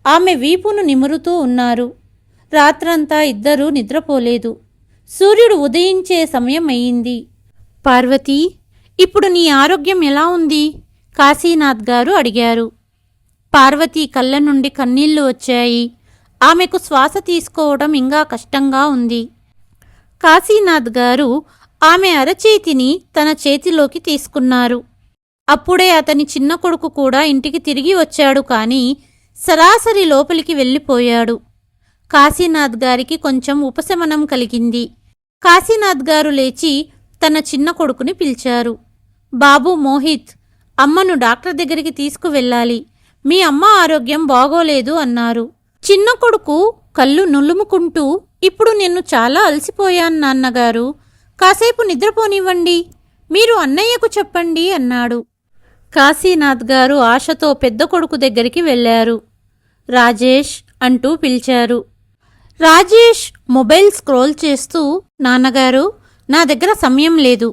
ఆమె వీపును నిమురుతూ ఉన్నారు. రాత్రంతా ఇద్దరూ నిద్రపోలేదు. సూర్యుడు ఉదయించే సమయం అయింది. పార్వతీ, ఇప్పుడు నీ ఆరోగ్యం ఎలా ఉంది? కాశీనాథ్ గారు అడిగారు. పార్వతీ కళ్ళ నుండి కన్నీళ్లు వచ్చాయి. ఆమెకు శ్వాస తీసుకోవడం ఇంకా కష్టంగా ఉంది. కాశీనాథ్ గారు ఆమె అరచేతిని తన చేతిలోకి తీసుకున్నారు. అప్పుడే అతని చిన్న కొడుకు కూడా ఇంటికి తిరిగి వచ్చాడు. కానీ సరాసరి లోపలికి వెళ్ళిపోయాడు. కాశీనాథ్ గారికి కొంచెం ఉపశమనం కలిగింది. కాశీనాథ్ గారు లేచి తన చిన్న కొడుకుని పిలిచారు. బాబు మోహిత్, అమ్మను డాక్టర్ దగ్గరికి తీసుకువెళ్ళాలి, మీ అమ్మ ఆరోగ్యం బాగోలేదు అన్నారు. చిన్న కొడుకు కళ్ళు నులుముకుంటూ, ఇప్పుడు నేను చాలా అలసిపోయాను నాన్నగారు, కాసేపు నిద్రపోనివ్వండి, మీరు అన్నయ్యకు చెప్పండి అన్నాడు. కాశీనాథ్ గారు ఆశతో పెద్ద కొడుకు దగ్గరికి వెళ్ళారు. రాజేష్ అంటూ పిలిచారు. రాజేష్ మొబైల్ స్క్రోల్ చేస్తూ, నాన్నగారు, నా దగ్గర సమయం లేదు,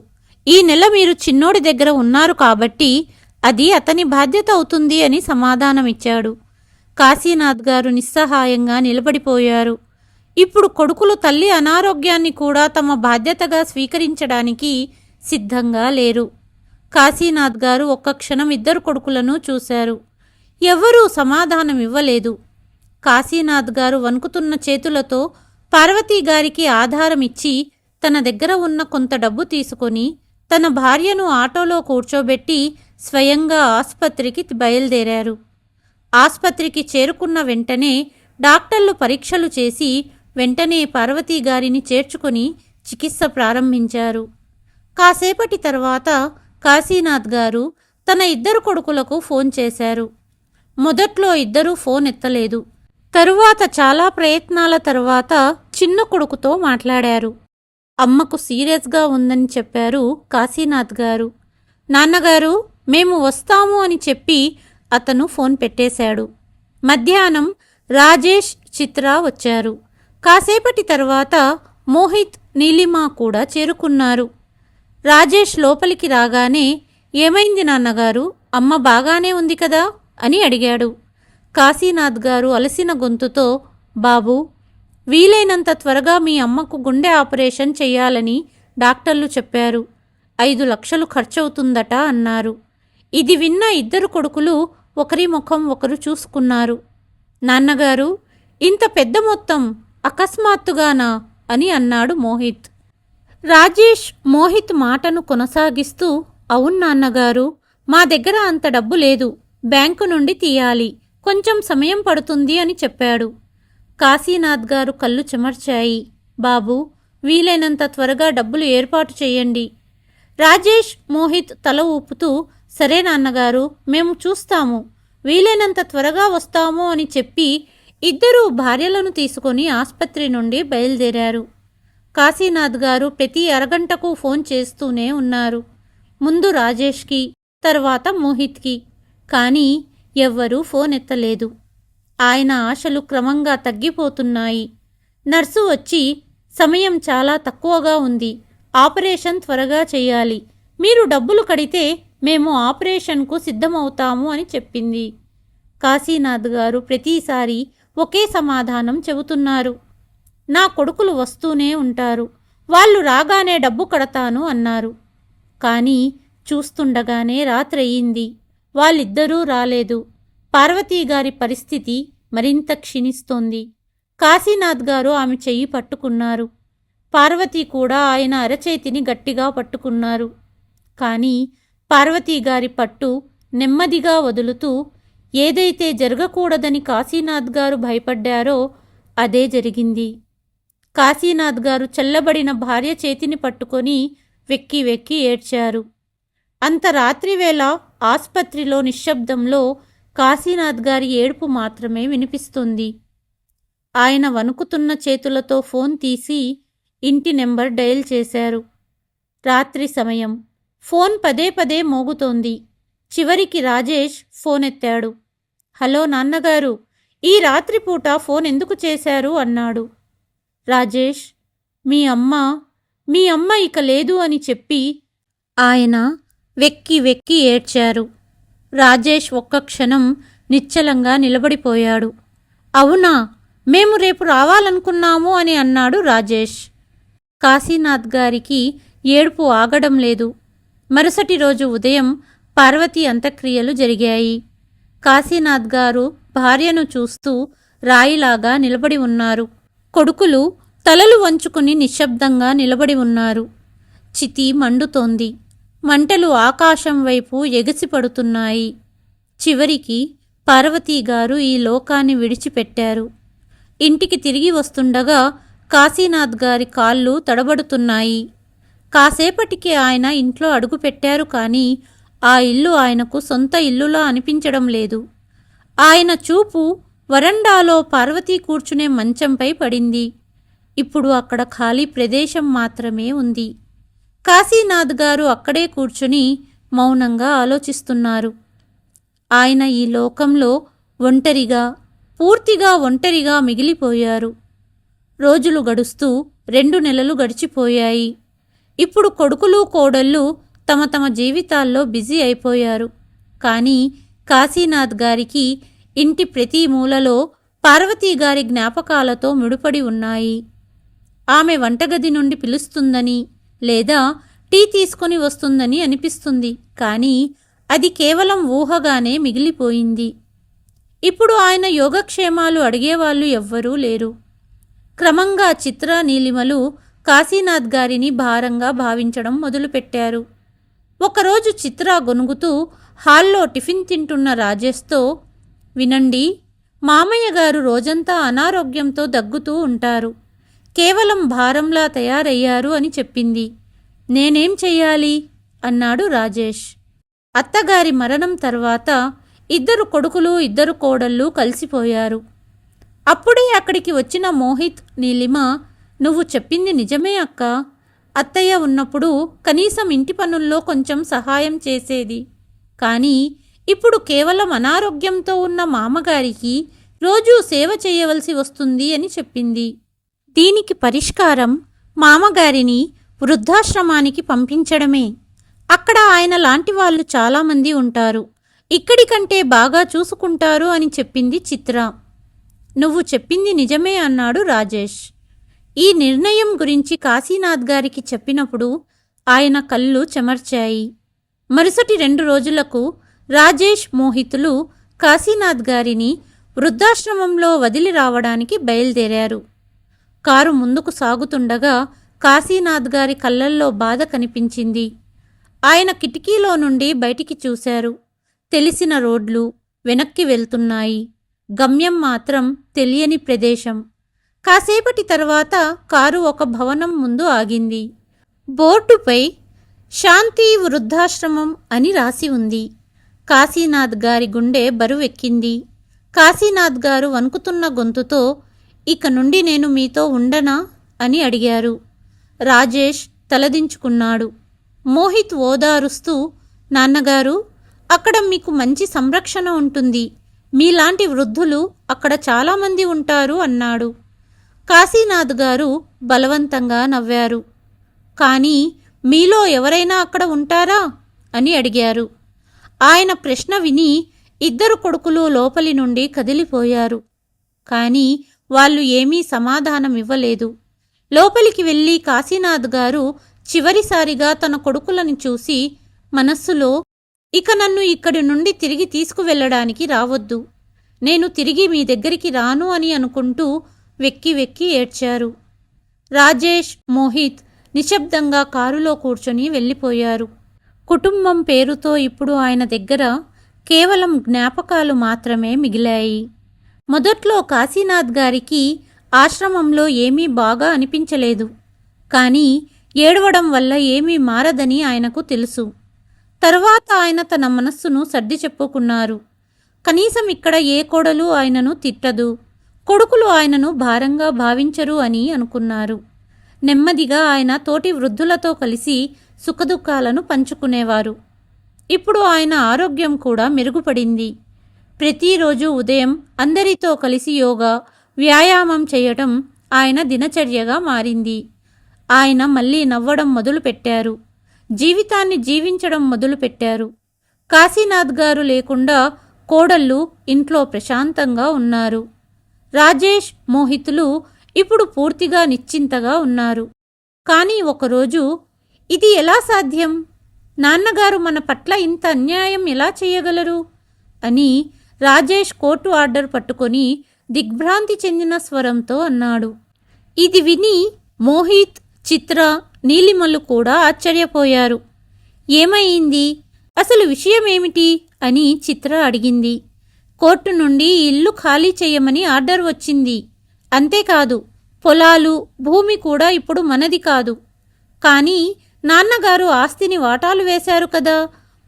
ఈ నెల మీరు చిన్నోడి దగ్గర ఉన్నారు కాబట్టి అది అతని బాధ్యత అవుతుంది అని సమాధానమిచ్చాడు. కాశీనాథ్ గారు నిస్సహాయంగా నిలబడిపోయారు. ఇప్పుడు కొడుకులు తల్లి అనారోగ్యాన్ని కూడా తమ బాధ్యతగా స్వీకరించడానికి సిద్ధంగా లేరు. కాశీనాథ్ గారు ఒక్క క్షణం 2 కొడుకులను చూశారు. ఎవ్వరూ సమాధానం ఇవ్వలేదు. కాశీనాథ్ గారు వణుకుతున్న చేతులతో పార్వతీ గారికి ఆధారమిచ్చి తన దగ్గర ఉన్న కొంత డబ్బు తీసుకొని తన భార్యను ఆటోలో కూర్చోబెట్టి స్వయంగా ఆసుపత్రికి బయలుదేరారు. ఆసుపత్రికి చేరుకున్న వెంటనే డాక్టర్లు పరీక్షలు చేసి వెంటనే పార్వతీ గారిని చేర్చుకొని చికిత్స ప్రారంభించారు. కాసేపటి తర్వాత కాశీనాథ్ గారు తన 2 కొడుకులకు ఫోన్ చేశారు. మొదట్లో 2 ఫోన్ ఎత్తలేదు. తరువాత చాలా ప్రయత్నాల తర్వాత చిన్న కొడుకుతో మాట్లాడారు. అమ్మకు సీరియస్గా ఉందని చెప్పారు కాశీనాథ్ గారు. నాన్నగారు, మేము వస్తాము అని చెప్పి అతను ఫోన్ పెట్టేశాడు. మధ్యాహ్నం రాజేష్, చిత్ర వచ్చారు. కాసేపటి తర్వాత మోహిత్, నీలిమ కూడా చేరుకున్నారు. రాజేష్ లోపలికి రాగానే, ఏమైంది నాన్నగారు, అమ్మ బాగానే ఉంది కదా అని అడిగాడు. కాశీనాథ్ గారు అలసిన గొంతుతో, బాబూ, వీలైనంత త్వరగా మీ అమ్మకు గుండె ఆపరేషన్ చెయ్యాలని డాక్టర్లు చెప్పారు. 5 లక్షలు ఖర్చవుతుందట అన్నారు. ఇది విన్న 2 కొడుకులు ఒకరి ముఖం ఒకరు చూసుకున్నారు. నాన్నగారు, ఇంత పెద్ద మొత్తం అకస్మాత్తుగానా అని అన్నాడు మోహిత్. రాజేష్ మోహిత్ మాటను కొనసాగిస్తూ, అవును నాన్నగారు, మా దగ్గర అంత డబ్బు లేదు, బ్యాంకు నుండి తీయాలి, కొంచెం సమయం పడుతుంది అని చెప్పాడు. కాశీనాథ్ గారు కళ్ళు చెమర్చాయి. బాబు, వీలైనంత త్వరగా డబ్బులు ఏర్పాటు చేయండి. రాజేష్, మోహిత్ తల ఊపుతూ, సరే నాన్నగారు, మేము చూస్తాము, వీలైనంత త్వరగా వస్తాము అని చెప్పి 2 భార్యలను తీసుకొని ఆసుపత్రి నుండి బయలుదేరారు. కాశీనాథ్ గారు ప్రతి అరగంటకు ఫోన్ చేస్తూనే ఉన్నారు. ముందు రాజేష్కి, తర్వాత మోహిత్కి. కానీ ఎవ్వరూ ఫోన్ ఎత్తలేదు. ఆయన ఆశలు క్రమంగా తగ్గిపోతున్నాయి. నర్సు వచ్చి, సమయం చాలా తక్కువగా ఉంది, ఆపరేషన్ త్వరగా చేయాలి, మీరు డబ్బులు కడితే మేము ఆపరేషన్కు సిద్ధమవుతాము అని చెప్పింది. కాశీనాథ్ గారు ప్రతిసారి ఒకే సమాధానం చెబుతున్నారు. నా కొడుకులు వస్తూనే ఉంటారు, వాళ్ళు రాగానే డబ్బు కడతాను అన్నారు. కానీ చూస్తుండగానే రాత్రయ్యింది. వాళ్ళిద్దరూ రాలేదు. పార్వతీ గారి పరిస్థితి మరింత క్షీణిస్తోంది. కాశీనాథ్ గారు ఆమె చెయ్యి పట్టుకున్నారు. పార్వతీ కూడా ఆయన అరచేతిని గట్టిగా పట్టుకున్నారు. కానీ పార్వతీ గారి పట్టు నెమ్మదిగా వదులుతూ ఏదైతే జరగకూడదని కాశీనాథ్ గారు భయపడ్డారో అదే జరిగింది. కాశీనాథ్ గారు చల్లబడిన భార్య చేతిని పట్టుకొని వెక్కి వెక్కి ఏడ్చారు. అంత రాత్రివేళ ఆస్పత్రిలో నిశ్శబ్దంలో కాశీనాథ్ గారి ఏడుపు మాత్రమే వినిపిస్తుంది. ఆయన వణుకుతున్న చేతులతో ఫోన్ తీసి ఇంటి నెంబర్ డయల్ చేశారు. రాత్రి సమయం. ఫోన్ పదే పదే మోగుతోంది. చివరికి రాజేష్ ఫోన్ ఎత్తాడు. హలో నాన్నగారు, ఈ రాత్రిపూట ఫోన్ ఎందుకు చేశారు అన్నాడు. రాజేష్, మీ అమ్మ ఇక లేదు అని చెప్పి ఆయన వెక్కి వెక్కి ఏడ్చారు. రాజేష్ ఒక్క క్షణం నిశ్చలంగా నిలబడిపోయాడు. అవునా, మేము రేపు రావాలనుకున్నాము అని అన్నాడు రాజేష్. కాశీనాథ్ గారికి ఏడుపు ఆగడం లేదు. మరుసటి రోజు ఉదయం పార్వతీ అంత్యక్రియలు జరిగాయి. కాశీనాథ్ గారు భార్యను చూస్తూ రాయిలాగా నిలబడి ఉన్నారు. కొడుకులు తలలు వంచుకుని నిశ్శబ్దంగా నిలబడి ఉన్నారు. చితి మండుతోంది. మంటలు ఆకాశం వైపు ఎగసిపడుతున్నాయి. చివరికి పార్వతీగారు ఈ లోకాన్ని విడిచిపెట్టారు. ఇంటికి తిరిగి వస్తుండగా కాశీనాథ్ గారి కాళ్ళు తడబడుతున్నాయి. కాసేపటికి ఆయన ఇంట్లో అడుగుపెట్టారు, కానీ ఆ ఇల్లు ఆయనకు సొంత ఇల్లులా అనిపించడం లేదు. ఆయన చూపు వరండాలో పార్వతీ కూర్చునే మంచంపై పడింది. ఇప్పుడు అక్కడ ఖాళీ ప్రదేశం మాత్రమే ఉంది. కాశీనాథ్ గారు అక్కడే కూర్చుని మౌనంగా ఆలోచిస్తున్నారు. ఆయన ఈ లోకంలో ఒంటరిగా, పూర్తిగా ఒంటరిగా మిగిలిపోయారు. రోజులు గడుస్తూ 2 నెలలు గడిచిపోయాయి. ఇప్పుడు కొడుకులు కోడళ్ళు తమ తమ జీవితాల్లో బిజీ అయిపోయారు. కానీ కాశీనాథ్ గారికి ఇంటి ప్రతి మూలలో పార్వతీ గారి జ్ఞాపకాలతో ముడిపడి ఉన్నాయి. ఆమె వంటగది నుండి పిలుస్తుందని లేదా టీ తీసుకొని వస్తుందని అనిపిస్తుంది, కానీ అది కేవలం ఊహగానే మిగిలిపోయింది. ఇప్పుడు ఆయన యోగక్షేమాలు అడిగేవాళ్ళు ఎవ్వరూ లేరు. క్రమంగా చిత్ర, నీలిమలు కాశీనాథ్ గారిని భారంగా భావించడం మొదలుపెట్టారు. ఒకరోజు చిత్ర గొనుగుతూ హాల్లో టిఫిన్ తింటున్న రాజేష్తో, వినండి, మామయ్య గారు రోజంతా అనారోగ్యంతో దగ్గుతూ ఉంటారు. కేవలం భారంలా తయారయ్యారు అని చెప్పింది. నేనేం చెయ్యాలి అన్నాడు రాజేష్. అత్తగారి మరణం తర్వాత 2 కొడుకులు 2 కోడళ్ళు కలిసిపోయారు. అప్పుడే అక్కడికి వచ్చిన మోహిత్, నీలిమ, నువ్వు చెప్పింది నిజమే అక్క. అత్తయ్య ఉన్నప్పుడు కనీసం ఇంటి పనుల్లో కొంచెం సహాయం చేసేది. కానీ ఇప్పుడు కేవలం అనారోగ్యంతో ఉన్న మామగారికి రోజూ సేవ చేయవలసి వస్తుంది అని చెప్పింది. దీనికి పరిష్కారం మామగారిని వృద్ధాశ్రమానికి పంపించడమే. అక్కడ ఆయన లాంటి వాళ్ళు చాలామంది ఉంటారు. ఇక్కడి కంటే బాగా చూసుకుంటారు అని చెప్పింది చిత్ర. నువ్వు చెప్పింది నిజమే అన్నాడు రాజేష్. ఈ నిర్ణయం గురించి కాశీనాథ్ గారికి చెప్పినప్పుడు ఆయన కళ్ళు చెమర్చాయి. మరుసటి 2 రోజులకు రాజేష్, మోహితులు కాశీనాథ్ గారిని వృద్ధాశ్రమంలో వదిలి రావడానికి బయలుదేరారు. కారు ముందుకు సాగుతుండగా కాశీనాథ్ గారి కళ్ళల్లో బాధ కనిపించింది. ఆయన కిటికీలో నుండి బయటికి చూశారు. తెలిసిన రోడ్లు వెనక్కి వెళ్తున్నాయి. గమ్యం మాత్రం తెలియని ప్రదేశం. కాసేపటి తర్వాత కారు ఒక భవనం ముందు ఆగింది. బోర్డుపై శాంతి వృద్ధాశ్రమం అని రాసి ఉంది. కాశీనాథ్ గారి గుండె బరువెక్కింది. కాశీనాథ్ గారు వణుకుతున్న గొంతుతో, ఇక నుండి నేను మీతో ఉండనా అని అడిగారు. రాజేష్ తలదించుకున్నాడు. మోహిత్ ఓదారుస్తూ, నాన్నగారు, అక్కడ మీకు మంచి సంరక్షణ ఉంటుంది. మీలాంటి వృద్ధులు అక్కడ చాలామంది ఉంటారు అన్నాడు. కాశీనాథ్ గారు బలవంతంగా నవ్వారు. కానీ మీలో ఎవరైనా అక్కడ ఉంటారా అని అడిగారు. ఆయన ప్రశ్న విని 2 కొడుకులు లోపలి నుండి కదిలిపోయారు. కానీ వాళ్ళు ఏమీ సమాధానమివ్వలేదు. లోపలికి వెళ్ళి కాశీనాథ్ గారు చివరిసారిగా తన కొడుకులను చూసి మనస్సులో, ఇక నన్ను ఇక్కడి నుండి తిరిగి తీసుకువెళ్ళడానికి రావద్దు, నేను తిరిగి మీ దగ్గరికి రాను అని అనుకుంటూ వెక్కి వెక్కి ఏడ్చారు. రాజేష్, మోహిత్ నిశ్శబ్దంగా కారులో కూర్చొని వెళ్ళిపోయారు. కుటుంబం పేరుతో ఇప్పుడు ఆయన దగ్గర కేవలం జ్ఞాపకాలు మాత్రమే మిగిలాయి. మొదట్లో కాశీనాథ్ గారికి ఆశ్రమంలో ఏమీ బాగా అనిపించలేదు. కానీ ఏడవడం వల్ల ఏమీ మారదని ఆయనకు తెలుసు. తర్వాత ఆయన తన మనస్సును సర్ది చెప్పుకున్నారు. కనీసం ఇక్కడ ఏ కోడలు ఆయనను తిట్టదు, కొడుకులు ఆయనను భారంగా భావించరు అని అనుకున్నారు. నెమ్మదిగా ఆయన తోటి వృద్ధులతో కలిసి సుఖదుఖాలను పంచుకునేవారు. ఇప్పుడు ఆయన ఆరోగ్యం కూడా మెరుగుపడింది. ప్రతిరోజు ఉదయం అందరితో కలిసి యోగా, వ్యాయామం చేయటం ఆయన దినచర్యగా మారింది. ఆయన మళ్ళీ నవ్వడం మొదలుపెట్టారు. జీవితాన్ని జీవించడం మొదలుపెట్టారు. కాశీనాథ్ గారు లేకుండా కోడళ్ళు ఇంట్లో ప్రశాంతంగా ఉన్నారు. రాజేష్, మోహితులు ఇప్పుడు పూర్తిగా నిశ్చింతగా ఉన్నారు. కానీ ఒకరోజు, ఇది ఎలా సాధ్యం? నాన్నగారు మన పట్ల ఇంత అన్యాయం ఎలా చేయగలరు అని రాజేష్ కోర్టు ఆర్డర్ పట్టుకొని దిగ్భ్రాంతి చెందిన స్వరంతో అన్నాడు. ఇది విని మోహిత్, చిత్ర, నీలిమలు కూడా ఆశ్చర్యపోయారు. ఏమైంది? అసలు విషయమేమిటి అని చిత్ర అడిగింది. కోర్టు నుండి ఇల్లు ఖాళీ చేయమని ఆర్డర్ వచ్చింది. అంతేకాదు, పొలాలు, భూమి కూడా ఇప్పుడు మనది కాదు. కానీ నాన్నగారు ఆస్తిని వాటాలు వేశారు కదా,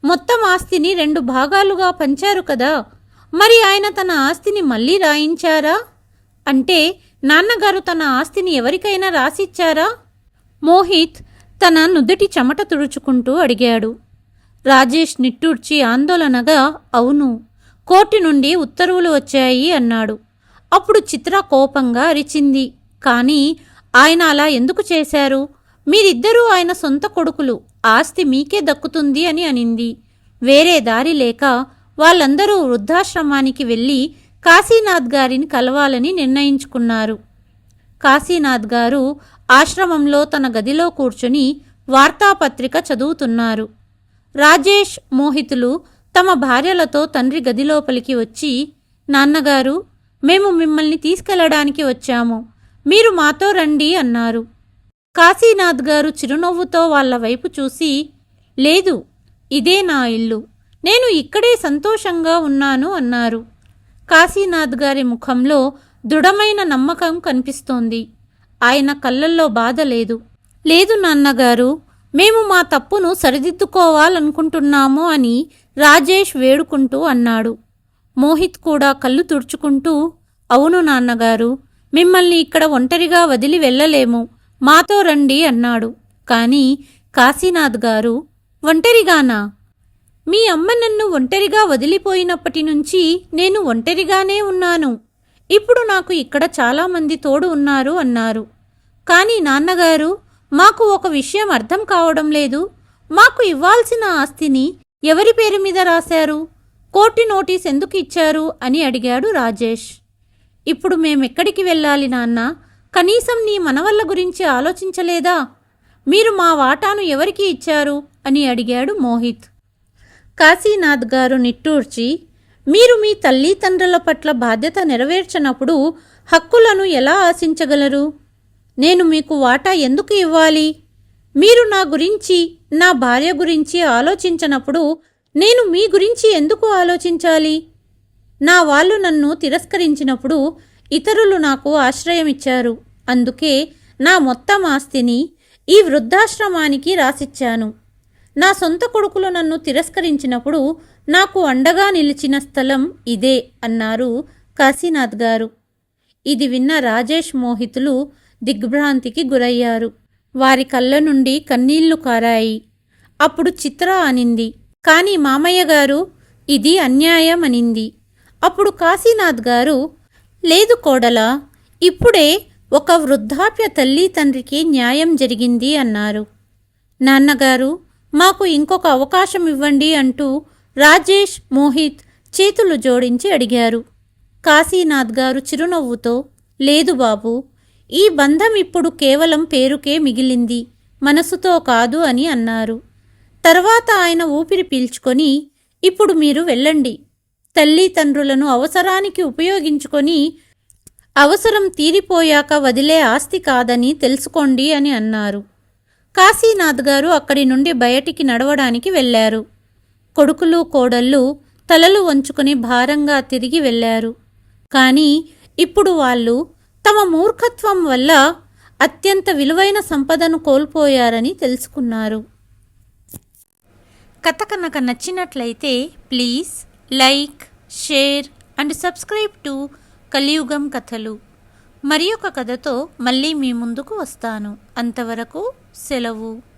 మొత్తం ఆస్తిని 2 భాగాలుగా పంచారు కదా, మరి ఆయన తన ఆస్తిని మళ్ళీ రాయించారా? అంటే నాన్నగారు తన ఆస్తిని ఎవరికైనా రాసిచ్చారా? మోహిత్ తన నుదుటి చెమట తుడుచుకుంటూ అడిగాడు. రాజేష్ నిట్టూర్చి ఆందోళనగా, అవును, కోర్టు నుండి ఉత్తర్వులు వచ్చాయి అన్నాడు. అప్పుడు చిత్ర కోపంగా అరిచింది. కానీ ఆయన అలా ఎందుకు చేశారు? మీరిద్దరూ ఆయన సొంత కొడుకులు, ఆస్తి మీకే దక్కుతుంది అని అనింది. వేరే దారి లేక వాళ్ళందరూ వృద్ధాశ్రమానికి వెళ్ళి కాశీనాథ్ గారిని కలవాలని నిర్ణయించుకున్నారు. కాశీనాథ్ గారు ఆశ్రమంలో తన గదిలో కూర్చుని వార్తాపత్రిక చదువుతున్నారు. రాజేష్, మోహితులు తమ భార్యలతో తండ్రి గదిలోపలికి వచ్చి, నాన్నగారు, మేము మిమ్మల్ని తీసుకెళ్లడానికి వచ్చాము, మీరు మాతో రండి అన్నారు. కాశీనాథ్ గారు చిరునవ్వుతో వాళ్ల వైపు చూసి, లేదు, ఇదే నా ఇల్లు, నేను ఇక్కడే సంతోషంగా ఉన్నాను అన్నారు. కాశీనాథ్ గారి ముఖంలో దృఢమైన నమ్మకం కనిపిస్తోంది. ఆయన కళ్ళల్లో బాధ లేదు. లేదు నాన్నగారు, మేము మా తప్పును సరిదిద్దుకోవాలనుకుంటున్నాము అని రాజేష్ వేడుకుంటూ అన్నాడు. మోహిత్ కూడా కళ్ళు తుడుచుకుంటూ, అవును నాన్నగారు, మిమ్మల్ని ఇక్కడ ఒంటరిగా వదిలి వెళ్ళలేము, మాతో రండి అన్నాడు. కానీ కాశీనాథ్ గారు, ఒంటరిగానా? మీ అమ్మ నన్ను ఒంటరిగా వదిలిపోయినప్పటి నుంచి నేను ఒంటరిగానే ఉన్నాను. ఇప్పుడు నాకు ఇక్కడ చాలామంది తోడు ఉన్నారు అన్నారు. కానీ నాన్నగారు, మాకు ఒక విషయం అర్థం కావడం లేదు. మాకు ఇవ్వాల్సిన ఆస్తిని ఎవరి పేరు మీద రాశారు? కోర్టు నోటీస్ ఎందుకు ఇచ్చారు అని అడిగాడు రాజేష్. ఇప్పుడు మేమెక్కడికి వెళ్ళాలి నాన్న? కనీసం నీ మనవళ్ళ గురించి ఆలోచించలేదా? మీరు మా వాటాను ఎవరికి ఇచ్చారు అని అడిగాడు మోహిత్. కాశీనాథ్ గారు నిట్టూర్చి, మీరు మీ తల్లిదండ్రుల పట్ల బాధ్యత నెరవేర్చనప్పుడు హక్కులను ఎలా ఆశించగలరు? నేను మీకు వాటా ఎందుకు ఇవ్వాలి? మీరు నా గురించి, నా భార్య గురించి ఆలోచించనప్పుడు నేను మీ గురించి ఎందుకు ఆలోచించాలి? నా వాళ్ళు నన్ను తిరస్కరించినప్పుడు ఇతరులు నాకు ఆశ్రయమిచ్చారు. అందుకే నా మొత్తం ఆస్తిని ఈ వృద్ధాశ్రమానికి రాసిచ్చాను. నా సొంత కొడుకులు నన్ను తిరస్కరించినప్పుడు నాకు అండగా నిలిచిన స్థలం ఇదే అన్నారు కాశీనాథ్ గారు. ఇది విన్న రాజేష్, మోహితులు దిగ్భ్రాంతికి గురయ్యారు. వారి కళ్ళ నుండి కన్నీళ్లు కారాయి. అప్పుడు చిత్ర అనింది, కానీ మామయ్య గారు, ఇది అన్యాయం అనింది. అప్పుడు కాశీనాథ్ గారు, లేదు కోడలా, ఇప్పుడే ఒక వృద్ధాప్య తల్లి తండ్రికి న్యాయం జరిగింది అన్నారు. నాన్నగారు, మాకు ఇంకొక అవకాశం ఇవ్వండి అంటూ రాజేష్, మోహిత్ చేతులు జోడించి అడిగారు. కాశీనాథ్ గారు చిరునవ్వుతో, లేదు బాబు, ఈ బంధం ఇప్పుడు కేవలం పేరుకే మిగిలింది, మనసుతో కాదు అని అన్నారు. తర్వాత ఆయన ఊపిరి పీల్చుకొని, ఇప్పుడు మీరు వెళ్ళండి. తల్లిదండ్రులను అవసరానికి ఉపయోగించుకొని అవసరం తీరిపోయాక వదిలే ఆస్తి కాదని తెలుసుకోండి అని అన్నారు. కాశీనాథ్ గారు అక్కడి నుండి బయటికి నడవడానికి వెళ్ళారు. కొడుకులు, కోడళ్ళు తలలు వంచుకొని భారంగా తిరిగి వెళ్ళారు. కానీ ఇప్పుడు వాళ్ళు తమ మూర్ఖత్వం వల్ల అత్యంత విలువైన సంపదను కోల్పోయారని తెలుసుకున్నారు. కథ కనుక నచ్చినట్లయితే please like, share and subscribe to కలియుగం కథలు. మరి ఒక కథతో మళ్ళీ మీ ముందుకు వస్తాను. అంతవరకు సెలవు.